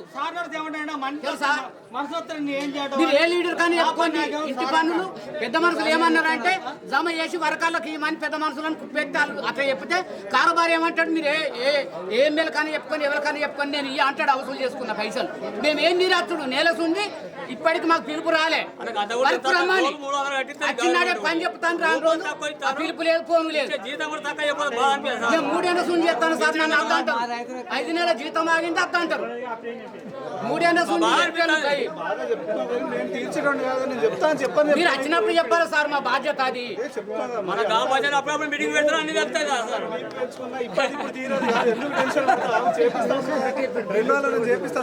మీరు ఏ లీడర్ కానీ చెప్పుకోండి ఇంటి పన్నులు పెద్ద మనుషులు ఏమన్నారంటే జమ చేసి వర్గాల్లోకి ఇవ్వమని పెద్ద మనుషులను పెట్టారు అట్లా చెప్తే కారబారు ఏమంటాడు మీరు ఏ ఎమ్మెల్యే కానీ చెప్పుకొని ఎవరికైనా చెప్పుకొని నేను ఇయ్య అంటాడు వసూలు చేసుకున్న పైసలు మేము ఏం నీరాత్రుడు నేలసుంది ఇప్పటికి మాకు పిలుపు రాలే వర్క్ రమ్మని వచ్చినాడే పని చెప్తాను రాను రోజు ఆ పిలుపు లేదు ఫోన్ లేదు నేను 3 ఏళ్ళ సుండి చేస్తాను సార్ నన్ను అర్థం అంటారు 5 నెలల జీతం ఆగింది అర్థం అంటారు 3 ఏళ్ళ సుండి మీరు వచ్చినప్పుడు చెప్పాలి సార్ మా బాధ్యత అది మన అప్పుడప్పుడు మీటింగ్ పెడతారు అన్ని చెప్తాయి కదా సార్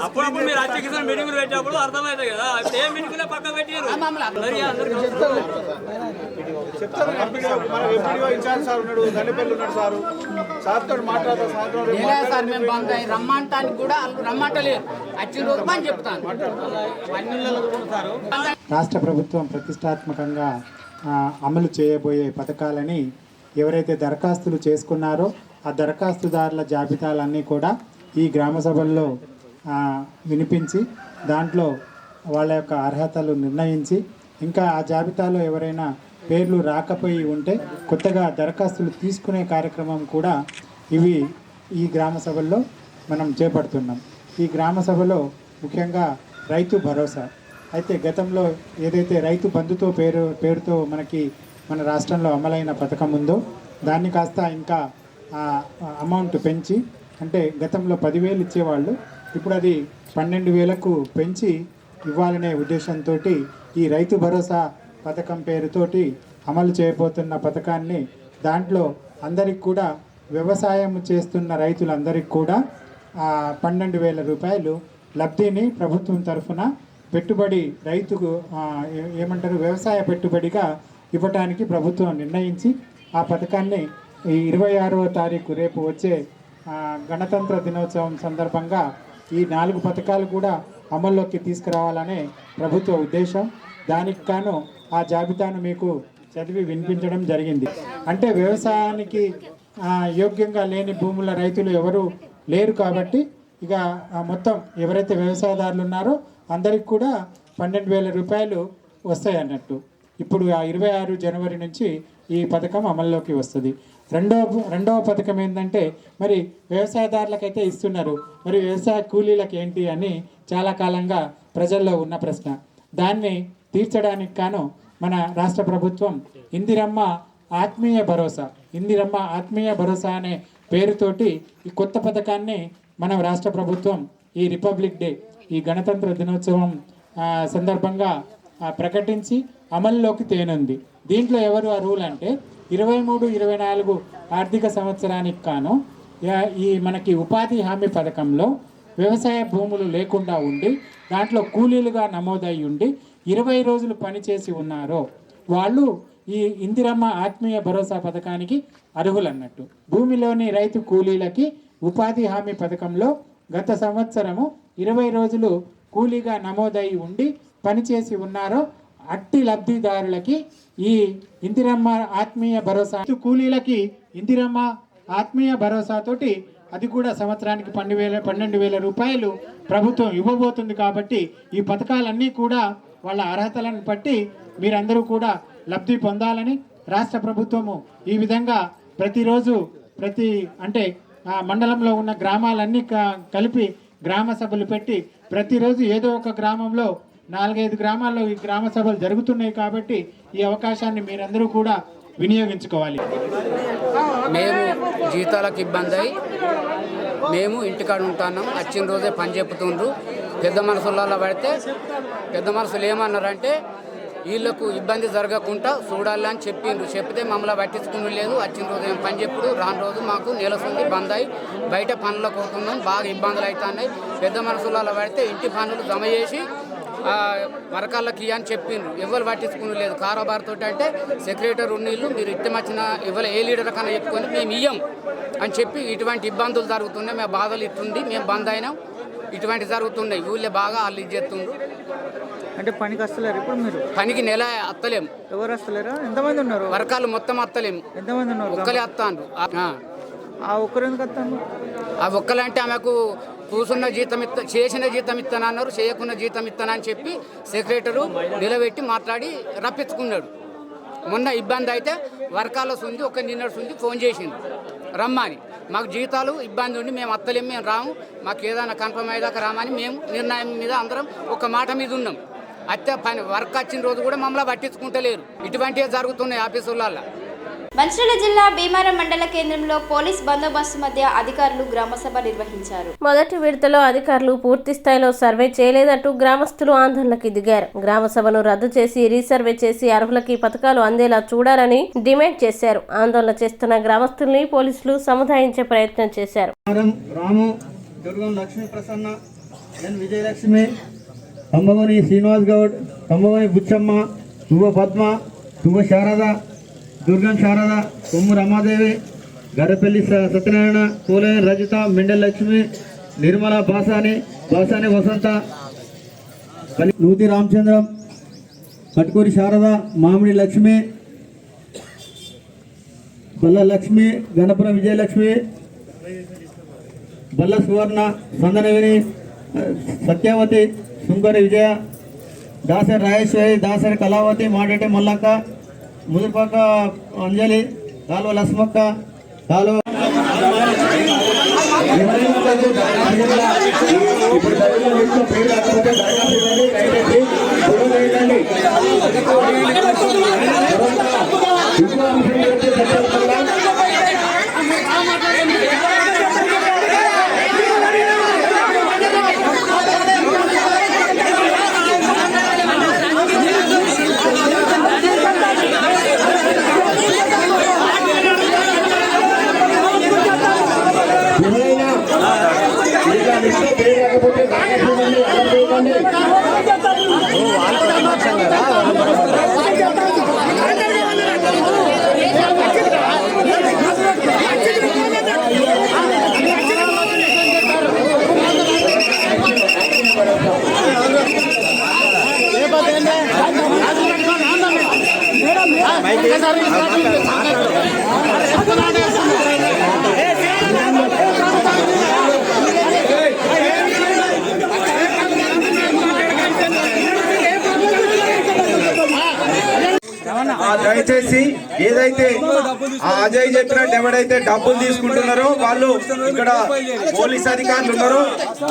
అప్పుడప్పుడు మీరు వచ్చి మీటింగ్లు పెట్టినప్పుడు అర్థమవుతాయి కదా ఏ మీటింగ్ పక్క పెట్టారు ఇన్ఛార్జ్ సార్ ఉన్నాడు గండిపల్లి ఉన్నాడు సార్తో మాట్లాడతారు సార్ మేము రమ్మంటానికి కూడా రమ్మంటలేరు వచ్చిన రోజు పని చెప్తాను. రాష్ట్ర ప్రభుత్వం ప్రతిష్టాత్మకంగా అమలు చేయబోయే పథకాలని ఎవరైతే దరఖాస్తులు చేసుకున్నారో ఆ దరఖాస్తుదారుల జాబితాలన్నీ కూడా ఈ గ్రామ సభల్లో వినిపించి దాంట్లో వాళ్ళ యొక్క అర్హతలు నిర్ణయించి ఇంకా ఆ జాబితాలో ఎవరైనా పేర్లు రాకపోయి ఉంటే కొత్తగా దరఖాస్తులు తీసుకునే కార్యక్రమం కూడా ఈ గ్రామ సభల్లో మనం చేపడుతున్నాం. ఈ గ్రామ సభలో ముఖ్యంగా రైతు భరోసా అయితే గతంలో ఏదైతే రైతు బంధుతో పేరుతో మన రాష్ట్రంలో అమలైన పథకం ఉందో దాన్ని కాస్త ఇంకా అమౌంట్ పెంచి అంటే గతంలో 10,000 ఇచ్చేవాళ్ళు ఇప్పుడు అది 12,000కు పెంచి ఇవ్వాలనే ఉద్దేశంతో ఈ రైతు భరోసా పథకం పేరుతోటి అమలు చేయబోతున్న పథకాన్ని దాంట్లో అందరికి కూడా వ్యవసాయం చేస్తున్న రైతులందరికీ కూడా 12,000 రూపాయలు లబ్ధిని ప్రభుత్వం తరఫున పెట్టుబడి రైతుకు వ్యవసాయ పెట్టుబడిగా ఇవ్వటానికి ప్రభుత్వం నిర్ణయించి ఆ పథకాన్ని ఈ 26వ తారీఖు రేపు వచ్చే గణతంత్ర దినోత్సవం సందర్భంగా ఈ 4 పథకాలు కూడా అమల్లోకి తీసుకురావాలనే ప్రభుత్వ ఉద్దేశం. దానికి గాను ఆ జాబితాను మీకు చదివి వినిపించడం జరిగింది. అంటే వ్యవసాయానికి యోగ్యంగా లేని భూముల రైతులు ఎవరు లేరు కాబట్టి ఇక మొత్తం ఎవరైతే వ్యవసాయదారులు ఉన్నారో అందరికి కూడా 12,000 రూపాయలు వస్తాయి అన్నట్టు. ఇప్పుడు 26 జనవరి నుంచి ఈ పథకం అమల్లోకి వస్తుంది. రెండవ పథకం ఏంటంటే మరి వ్యవసాయదారులకైతే ఇస్తున్నారు, మరి వ్యవసాయ కూలీలకు ఏంటి అని చాలా కాలంగా ప్రజల్లో ఉన్న ప్రశ్న. దాన్ని తీర్చడానికి గాను మన రాష్ట్ర ప్రభుత్వం ఇందిరమ్మ ఆత్మీయ భరోసా అనే పేరుతోటి ఈ కొత్త పథకాన్ని మన రాష్ట్ర ప్రభుత్వం ఈ రిపబ్లిక్ డే ఈ గణతంత్ర దినోత్సవం సందర్భంగా ప్రకటించి అమల్లోకి తేనుంది. దీంట్లో ఎవరు అర్హులు అంటే 23-24 ఆర్థిక సంవత్సరానికి గాను ఈ మనకి ఉపాధి హామీ పథకంలో వ్యవసాయ భూములు లేకుండా ఉండి దాంట్లో కూలీలుగా నమోదై ఉండి 20 రోజులు పనిచేసి ఉన్నారో వాళ్ళు ఈ ఇందిరమ్మ ఆత్మీయ భరోసా పథకానికి అర్హులన్నట్టు. భూమిలోని రైతు కూలీలకి ఉపాధి హామీ పథకంలో గత సంవత్సరము 20 రోజులు కూలీగా నమోదై ఉండి పనిచేసి ఉన్నారో అట్టి లబ్ధిదారులకి ఈ ఇందిరమ్మ ఆత్మీయ భరోసా కూలీలకి ఇందిరమ్మ ఆత్మీయ భరోసాతోటి అది కూడా సంవత్సరానికి 12,000 రూపాయలు ప్రభుత్వం ఇవ్వబోతుంది. కాబట్టి ఈ పథకాలన్నీ కూడా వాళ్ళ అర్హతలను బట్టి మీరందరూ కూడా లబ్ధి పొందాలని రాష్ట్ర ప్రభుత్వము ఈ విధంగా ప్రతిరోజు అంటే మండలంలో ఉన్న గ్రామాలన్నీ కలిపి గ్రామ సభలు పెట్టి ప్రతిరోజు ఏదో ఒక గ్రామంలో 4-5 గ్రామాల్లో ఈ గ్రామ సభలు జరుగుతున్నాయి. కాబట్టి ఈ అవకాశాన్ని మీరందరూ కూడా వినియోగించుకోవాలి. మేము జీతాలకు ఇబ్బంది అయి మేము ఇంటికాడ ఉంటున్నాం. వచ్చిన రోజే పని చెప్తుండ్రు. పెద్ద మనసులలో పడితే పెద్ద మనసులు ఏమన్నారంటే వీళ్ళకు ఇబ్బంది జరగకుండా చూడాలని చెప్పిండ్రు. చెప్తే మమ్మల్ని పట్టించుకుని లేదు. వచ్చిన రోజు ఏం పని చెప్పుడు రాని రోజు మాకు నెలసొంది బంద్ అయి బయట పనులకు పోతున్నాం. బాగా ఇబ్బందులు అవుతున్నాయి. పెద్ద మనసులలో పడితే ఇంటి పనులు జమ చేసి వరకాళ్ళకి అని చెప్పిండ్రు. ఎవరు పట్టించుకుని లేదు. కారోబార్తో అంటే సెక్రటరీ ఉన్నీళ్ళు మీరు ఇష్టం వచ్చిన ఎవరు ఏ లీడర్ కన్నా చెప్పుకొని మేము ఇయ్యం అని చెప్పి ఇటువంటి ఇబ్బందులు జరుగుతున్నాయి. మేము బాధలు ఇట్టుండి మేము బంద్ అయినాం. ఇటువంటి జరుగుతున్నాయి. ఊళ్ళో బాగా వాళ్ళు ఇది చేస్తుండ్రు. అంటే పనికి వస్తలేరు ఇప్పుడు మీరు? పనికి నెల అత్తలేము. ఎవరు వస్తలేరా? ఎంతమంది ఉన్నారు? వర్గాలు మొత్తం అత్తలేము. ఎంతమంది ఉన్నారు? ఒక్కలే వస్తాను. ఆ ఒక్కరు ఎందుకు వస్తాను? ఆ ఒక్కలంటే ఆమెకు కూర్చున్న జీతం చేసిన జీతం ఇస్తానన్నారు, చేయకున్న జీతం ఇస్తానని చెప్పి సెక్రటరీ నిలబెట్టి మాట్లాడి రప్పించుకున్నాడు. మొన్న ఇబ్బంది అయితే వర్గాల సుంది ఒక నిన్నటి సుంది ఫోన్ చేసింది రమ్మని. మాకు జీతాలు ఇబ్బంది ఉండి మేము అత్తలేము, మేము రాము, మాకు ఏదైనా కన్ఫర్మ్ అయ్యేదాకా రామని మేము నిర్ణయం మీద అందరం ఒక మాట మీద ఉన్నాం. అయితే పని వర్క్ వచ్చిన రోజు కూడా మమ్మల్ని పట్టించుకుంటలేరు. ఇటువంటివి జరుగుతున్నాయి ఆఫీసులలో. మంచిర్యాల జిల్లా భీమారం మండల కేంద్రంలో పోలీస్ బందోబస్తు మధ్య అధికారులు గ్రామసభ నిర్వహించారు. మొదటి విడతలో అధికారులు పూర్తి స్థాయిలో సర్వే చేయలేదంటూ గ్రామస్తులు ఆందోళనకి దిగారు. గ్రామసభను రద్దు చేసి రీసర్వే చేసి అర్హులకి పథకాలు అందేలా చూడాలని డిమాండ్ చేశారు. ఆందోళన చేస్తున్న గ్రామస్తుల్ని పోలీసులు సముదాయించే ప్రయత్నం చేశారు. రాము, దుర్గం లక్ష్మీ ప్రసన్న, ఎన్ విజయలక్ష్మి, కంబగోని శ్రీనివాస్ గౌడ్, కంబగోని బుచ్చమ్మ, తువ్వ పద్మ, తువ్వ శారద, దుర్గం శారద, కొమ్ము రమాదేవి, గర్రపల్లి సత్యనారాయణ, కోలేని రజిత, మెండల్ లక్ష్మి, నిర్మల బాసాని, వసంత, నూతి రామచంద్రం, కట్కూరి శారద, మామిడి లక్ష్మి, బల్ల లక్ష్మి, గణపురం విజయలక్ష్మి, బల్ల సువర్ణ, సందనవిని, సత్యావతి, సుంకరి విజయ, దాసరి రాజేశ్వరి, దాసరి కళావతి, మాడేటి మల్లక్క, ముదురుపాక అంజలి, కాలువ లస్మక్క, కాలువ దయచేసి ఏదైతే అజయ్ చెప్పినట్టు ఎవరైతే డబ్బులు తీసుకుంటున్నారో వాళ్ళు ఇక్కడ పోలీస్ అధికారులు ఉన్నారో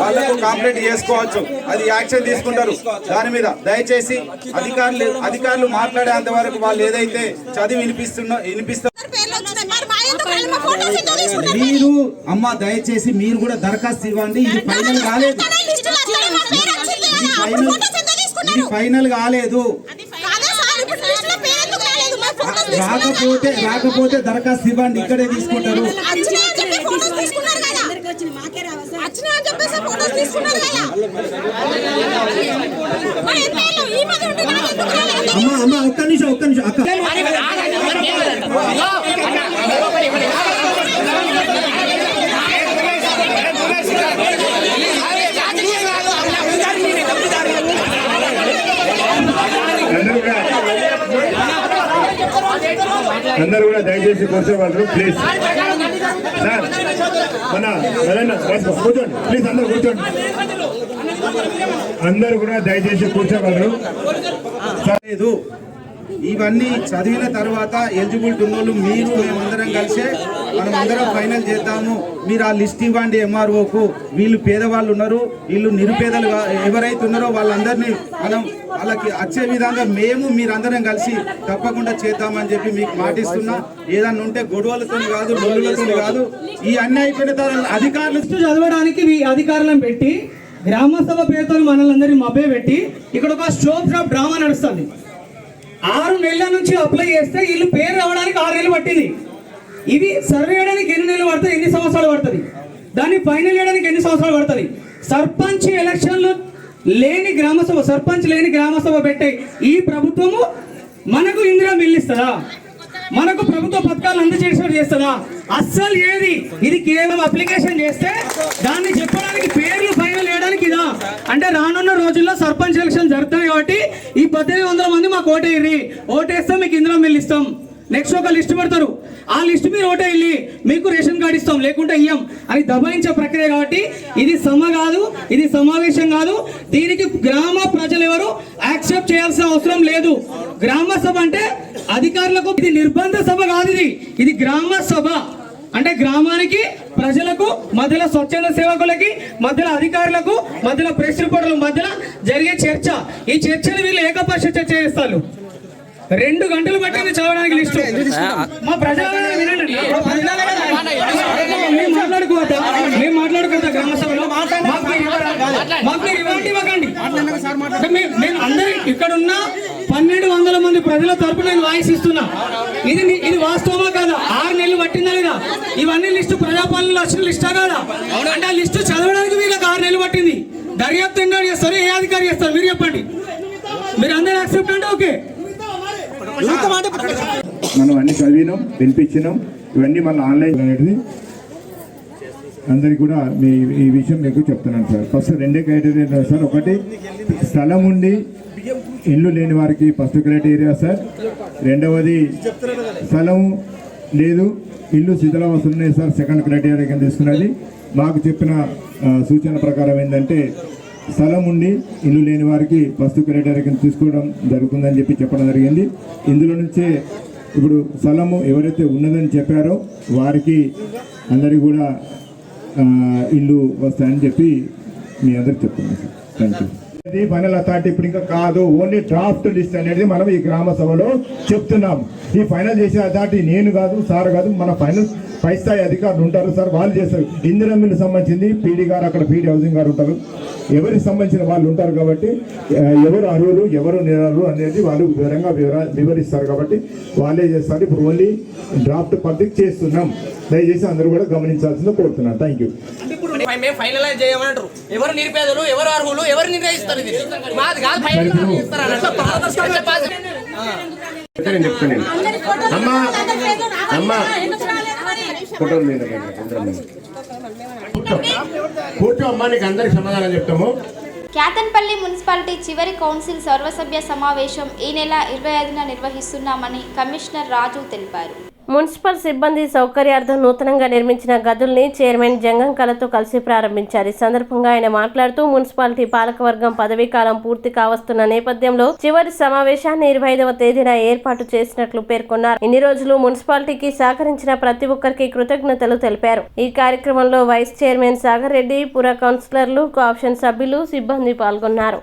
వాళ్ళకు కంప్లైంట్ చేసుకోవచ్చు, అది యాక్షన్ తీసుకుంటారు. దాని మీద దయచేసి అధికారులు మాట్లాడేంత వరకు వాళ్ళు ఏదైతే చదివి వినిపిస్తారు మీరు అమ్మ దయచేసి మీరు కూడా దరఖాస్తు ఇవ్వండి. ఇది ఫైనల్ కాలేదు. రాకపోతే దరఖాస్తు ఇవ్వండి, ఇక్కడే తీసుకుంటారు. అమ్మా ఒక్క నిమిషం అక్క అందరూ కూడా దయచేసి కూర్చోవాలి ప్లీజ్. సార్ కూర్చోండి ప్లీజ్, అందరూ కూర్చోండి. అందరూ కూడా దయచేసి కూర్చోగలరు. లేదు, ఇవన్నీ చదివిన తర్వాత ఎలిజిబిలిటీ ఉన్నోళ్ళు మీరు మేమందరం కలిసే మనం అందరం ఫైనల్ చేద్దాము. మీరు ఆ లిస్ట్ ఇవ్వండి ఎంఆర్ఓకు. వీళ్ళు పేదవాళ్ళు ఉన్నారు, వీళ్ళు నిరుపేదలు ఎవరైతే ఉన్నారో వాళ్ళందరినీ మనం వాళ్ళకి వచ్చే విధంగా మీరందరం కలిసి తప్పకుండా చేద్దామని చెప్పి మీకు మాటిస్తున్నా. ఏదన్నా ఉంటే గొడవలతో కాదు, లొల్లులతో కాదు. ఈ అన్ని అయిపోయిన తర్వాత అధికారులు చదవడానికి అధికారులను పెట్టి గ్రామ సభ పేరుతో మనల్ని అందరినీ మభ్య పెట్టి ఇక్కడ ఒక స్టోప్ డ్రాప్ డ్రామా నడుస్తుంది. 6 నెలల నుంచి అప్లై చేస్తే వీళ్ళు పేరు రావడానికి 6 నెలలు పట్టింది. ఇది సర్వే చేయడానికి ఎన్ని నెలలు పడుతుంది, ఎన్ని సంవత్సరాలు పడుతుంది, దాన్ని ఫైనల్ చేయడానికి ఎన్ని సంవత్సరాలు పడుతుంది. సర్పంచ్ ఎలక్షన్లు లేని గ్రామసభ, సర్పంచ్ లేని గ్రామసభ పెట్టే ఈ ప్రభుత్వము మనకు ఇందిరా మిల్లు ఇస్తుందా, మనకు ప్రభుత్వ పథకాలు అందజేసేది చేస్తుందా? అస్సలు ఏది. ఇది కేవలం అప్లికేషన్ చేస్తే దాన్ని చెప్పడానికి పేర్లు ఫైనల్ చేయడానికి ఇదా అంటే రానున్న రోజుల్లో సర్పంచ్ ఎలక్షన్ జరుగుతాయి కాబట్టి ఈ 1800 మంది మాకు ఓటేయ్యి, ఓటేస్తే మీకు ఇందిరా మిల్లు ఇస్తాం. నెక్స్ట్ ఒక లిస్ట్ పెడతారు, ఆ లిస్ట్ మీరు ఓటేళ్ళి మీకు రేషన్ కార్డు ఇస్తాం, లేకుంటే ఇయ్యం అని దబాయించే ప్రక్రియ. కాబట్టి ఇది సమ కాదు, ఇది సమావేశం కాదు. దీనికి గ్రామ ప్రజలు ఎవరు యాక్సెప్ట్ చేయాల్సిన అవసరం లేదు. గ్రామ సభ అంటే అధికారులకు ఇది నిర్బంధ సభ కాదు, ఇది గ్రామ సభ. అంటే గ్రామానికి ప్రజలకు మధ్యలో స్వచ్ఛంద సేవకులకి మధ్యలో అధికారులకు మధ్యలో ప్రెస్ రిపోర్టర్ల మధ్యలో జరిగే చర్చ. ఈ చర్చలు వీళ్ళు ఏకపక్ష చర్చ చేస్తారు. 2 గంటలు పట్టింది చదవడానికి లిస్టు. మా ప్రజలందరూ వినండి, మేము మాట్లాడుకోవద్దా గ్రామ సభలో? మాకు ఇవ్వండి, ఇవ్వకండి. నేను అందరి ఇక్కడ ఉన్న 1200 మంది ప్రజల తరపున నేను వాయిస్ ఇస్తున్నా. ఇది వాస్తవమా కాదా? 6 నెలలు పట్టిందా లేదా? ఇవన్నీ లిస్టు ప్రజాపాలనలో వచ్చిన లిస్టా కాదా? అంటే ఆ లిస్టు చదవడానికి వీళ్ళకి 6 నెలలు పట్టింది. దర్యాప్తు ఎంగా చేస్తారు, ఏ అధికారి చేస్తారు మీరు చెప్పండి. మీరు అందరూ యాక్సెప్ట్ అంటే ఓకే. మనం అన్ని చదివినాం, వినిపించినాం. ఇవన్నీ మళ్ళీ ఆన్లైన్ అనేది అందరికి కూడా ఈ విషయం మీకు చెప్తున్నాను సార్. First 2 criteria sir. ఒకటి స్థలం ఉండి ఇల్లు లేని వారికి ఫస్ట్ క్రైటీరియా సార్. రెండవది స్థలం లేదు, ఇల్లు శిథిలావస్థలు ఉన్నాయి సార్, సెకండ్ క్రైటీరియా కింద తీసుకున్నది. మాకు చెప్పిన సూచన ప్రకారం ఏంటంటే స్థలం ఉండి ఇల్లు లేని వారికి ఫస్ట్ క్రైటీరియా కింద తీసుకోవడం జరుగుతుందని చెప్పడం జరిగింది. ఇందులో నుంచే ఇప్పుడు స్థలము ఎవరైతే ఉన్నదని చెప్పారో వారికి అందరికీ కూడా ఇల్లు వస్తాయని చెప్పి మీ అందరికి చెప్తున్నాను సార్. Thank you. ఇది ఫైనల్ అథారిటీ ఇప్పుడు ఇంకా కాదు, ఓన్లీ డ్రాఫ్ట్ లిస్ట్ అనేది మనం ఈ గ్రామ సభలో చెప్తున్నాం. ఈ ఫైనల్ చేసే అథారిటీ నేను కాదు, సార్ కాదు, మన ఫైనల్ పై స్థాయి అధికారులు ఉంటారు సార్, వాళ్ళు చేస్తారు. ఇందిరా మిల్లు సంబంధించింది పీడీ గారు, అక్కడ పీడీ హౌసింగ్ గారు ఉంటారు, ఎవరికి సంబంధించిన వాళ్ళు ఉంటారు. కాబట్టి ఎవరు అర్హులు ఎవరు నిరర్హులు అనేది వాళ్ళు వివరిస్తారు. కాబట్టి వాళ్ళే చేస్తారు. ఇప్పుడు ఓన్లీ డ్రాఫ్ట్ పబ్లిక్ చేస్తున్నాం, దయచేసి అందరూ కూడా గమనించాల్సిందిగా కోరుతున్నాను. Thank you. మేము ఫైనలైజ్ చేయమంటారు. ఎవరు నిరుపేదలు, ఎవరు అర్హులు, ఎవరు నిర్ణయిస్తారు? ఇది మాది కాదు. చెప్తాను అమ్మా అమ్మా ఫోటోలు మీద కూర్చో అమ్మా, నీకు అందరికి సమాధానం చెప్తాము. క్యాతన్పల్లి మున్సిపాలిటీ చివరి కౌన్సిల్ సర్వసభ్య సమావేశం ఈ నెల 25న నిర్వహిస్తున్నామని కమిషనర్ రాజు తెలిపారు. మున్సిపల్ సిబ్బంది సౌకర్యార్థం నూతనంగా నిర్మించిన గదుల్ని చైర్మన్ జంగం కళతో కలిసి ప్రారంభించారు. ఈ సందర్భంగా ఆయన మాట్లాడుతూ మున్సిపాలిటీ పాలకవర్గం పదవీకాలం పూర్తి కావస్తున్న నేపథ్యంలో చివరి సమావేశాన్ని 25వ తేదీన ఏర్పాటు చేసినట్లు పేర్కొన్నారు. ఇన్ని రోజులు మున్సిపాలిటీకి సహకరించిన ప్రతి ఒక్కరికి కృతజ్ఞతలు తెలిపారు. ఈ కార్యక్రమంలో వైస్ చైర్మన్ సాగర్ రెడ్డి, పుర కౌన్సిలర్లు, కోఆప్షన్ సభ్యులు, సిబ్బంది పాల్గొన్నారు.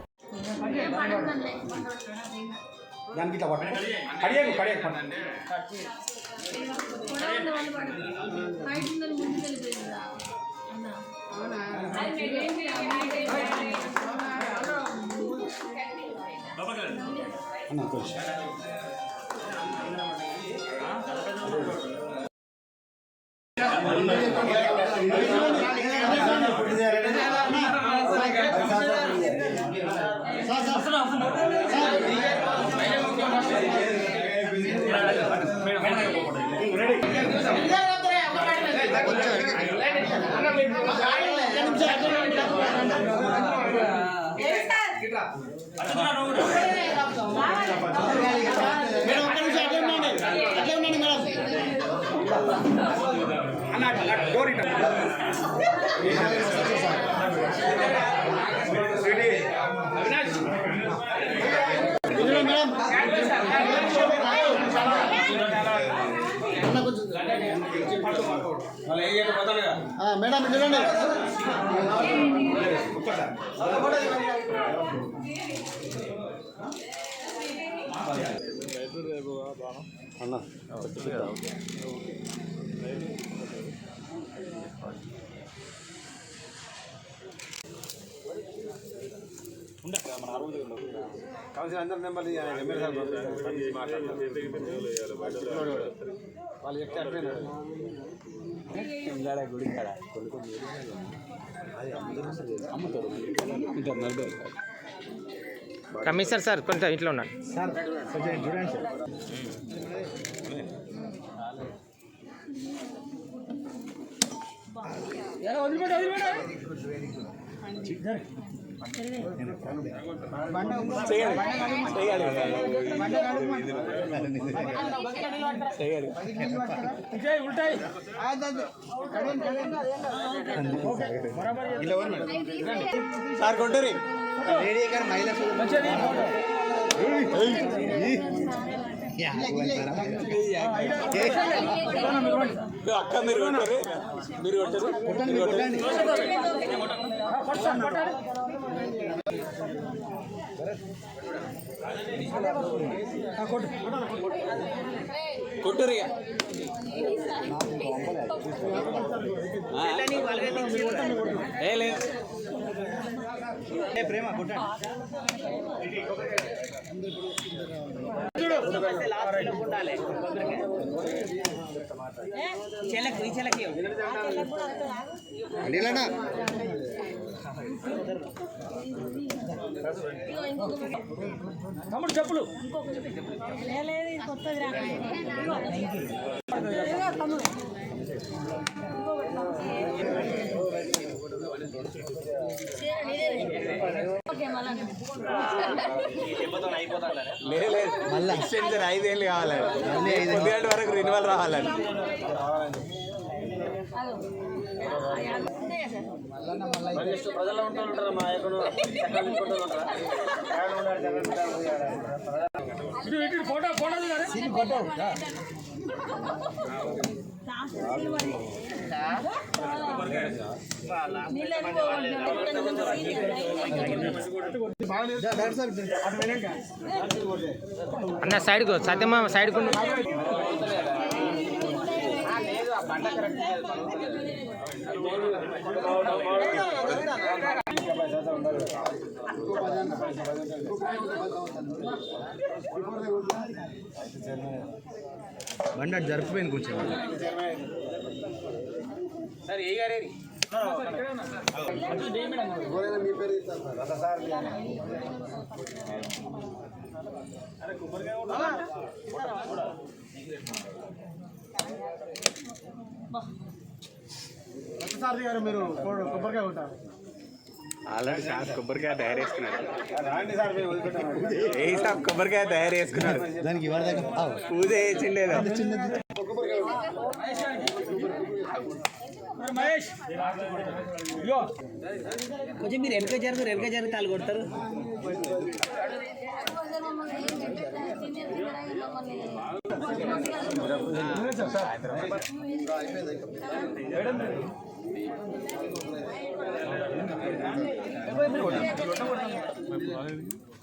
మేడం చూడండి కౌన్సిల్ అందరి నెంబర్లు ఎమ్మెల్యే వాళ్ళు చెప్తే కమిషనర్ సార్ కొంచెం ఇట్లా ఉన్నాడు సార్ కొంచెం చూడండి సార్ సార్ కొంటారు అక్క మీరు కొట్టారు మీరు కొట్టరు ప్రేమ కొట్టండి తమ్ముడు చెప్పులు మళ్ళీ 5 ఏళ్ళు కావాలండి 5 ఏళ్ళ వరకు రినివల్ రావాలండి ప్రజల్లో ఉంటారు మా నాయకుడు ఫోటో ఫోటో అన్న సైడ్ సత్యమా సైడ్ కు బండి అటు జరిపిపోయింది కొంచెం సార్ ఏ గారేది మీ పేరు సార్ గారు మీరు కొబ్బరికాయ ఉంటారు ఆల్రెడీ సార్ కొబ్బరికాయ తయారు చేసుకున్నాడు రాండి సార్ మేము వదిలిపెట్టాము ఏ సార్ కొబ్బరికాయ తయారు చేసుకున్నాడు దానికి ఇవాళ దగ్గర పూజ చేసిండేదా మహేష్ కొంచెం మీరు వెనక జరుగు తాళ్ళు కొడతారు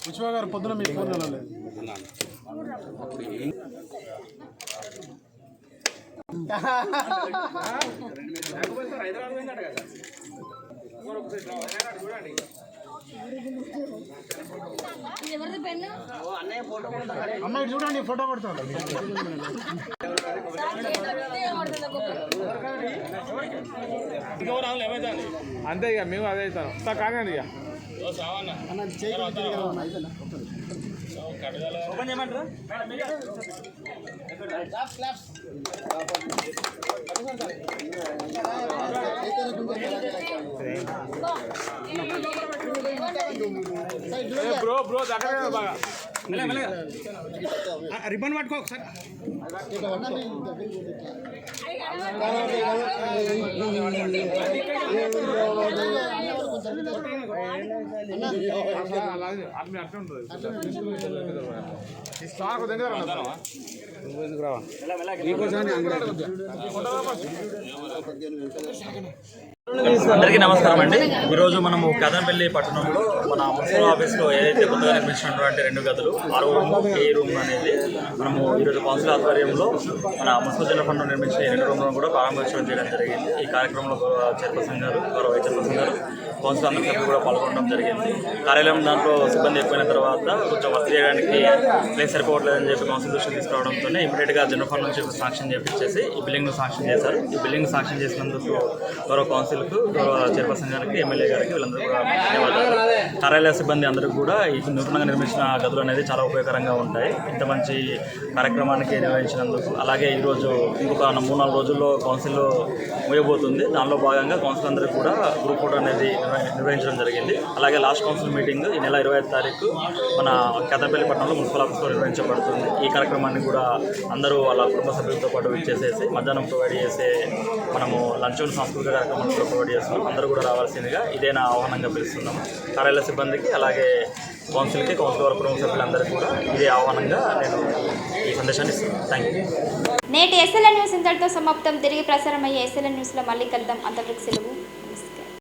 పుష్ప గారు పొద్దున మీ ఫోన్ కలవలేదు అమ్మాయి చూడండి ఫోటో కొడతాను అంతే ఇక మేము అదే అవుతాం కాకండి ఇక ఓపెన్ చేయమంటారా బ్రో దగ్గర బాగా రిబ్బన్ పట్టుకో ఒకసారి అందరికీ నమస్కారం అండి. ఈరోజు మనము కదనపల్లి పట్టణంలో మన మున్సిపల్ ఆఫీస్లో ఏదైతే కొత్తగా నిర్మించినటువంటి 2 గదులు ఆరో రూమ్ ఏ రూమ్ అనేది మనము ఈరోజు కౌన్సిల్ ఆధ్వర్యంలో మన మున్సిపల్ జనరల్ ఫండ్ నిర్మించిన ఈ 2 రూమ్లను కూడా ప్రారంభోత్సవం చేయడం జరిగింది. ఈ కార్యక్రమంలో గౌరవ చైర్పర్సన్ గారు, గౌరవ వైస్ చైర్పర్సన్ గారు, కౌన్సిల్ అందరి సభ్యులు కూడా పాల్గొనడం జరిగింది. కార్యాలయం దాంట్లో సిబ్బంది ఎక్కువైన తర్వాత కొంచెం వర్క్ చేయడానికి ప్లేస్ సరిపోవట్లేదని చెప్పి కౌన్సిల్ దృష్టికి తీసుకురావడంతోనే ఇమీడియట్గా జనరల్ ఫండ్ నుంచి శాంక్షన్ చేపించేసి ఈ బిల్డింగ్ను శాంక్షన్ చేశారు. ఈ బిల్డింగ్ శాంక్షన్ చేసినందుకు గౌరవ కౌన్సిల్కు, గౌరవ చైర్పర్సన్ గారికి, ఎమ్మెల్యే గారికి వీళ్ళందరూ కూడా ధన్యవాదాలు. కార్యాలయ సిబ్బంది అందరూ కూడా ఈ నూతనంగా నిర్మించిన గదులు అనేది చాలా ఉపయోగకరంగా ఉంటాయి. ఇంత మంచి కార్యక్రమానికి నిర్వహించినందుకు. అలాగే ఈరోజు ఇంకొక 3-4 రోజుల్లో కౌన్సిల్ ముగియబోతుంది. దానిలో భాగంగా కౌన్సిల్ అందరూ కూడా గ్రూప్ ఫోటో అనేది నిర్వహించడం జరిగింది. అలాగే లాస్ట్ కౌన్సిల్ మీటింగ్ ఈ నెల 25వ తారీఖు మన కదనపల్లి పట్టణంలో మున్సిపల్ ఆఫీస్లో నిర్వహించబడుతుంది. ఈ కార్యక్రమాన్ని కూడా అందరూ వాళ్ళ కుటుంబ సభ్యులతో పాటు విచ్చేసేసి మధ్యాహ్నం ప్రొవైడ్ చేసే మనము లంచ్ సాంస్కృతిక కార్యక్రమాలు కూడా ప్రొవైడ్ చేస్తున్నాం. అందరూ కూడా రావాల్సిందిగా ఇదే నా ఆహ్వానంగా పిలుస్తున్నాము. కార్యాలయ సిబ్బందికి, అలాగే కౌన్సిల్కి, కౌన్సిల్ వారి కుటుంబ సభ్యులందరికీ కూడా ఇదే ఆహ్వానంగా నేను ఈ సందేశాన్ని ఇస్తున్నాను. Thank you. నేటి ఎస్ఎల్ఎన్ న్యూస్ ఇంతటితో సమాప్తం. తిరిగి ప్రసారమయ్యే ఎస్ఎల్ఎన్ న్యూస్లో మళ్ళీ కలుద్దాం. అంతవరకు సెలవు.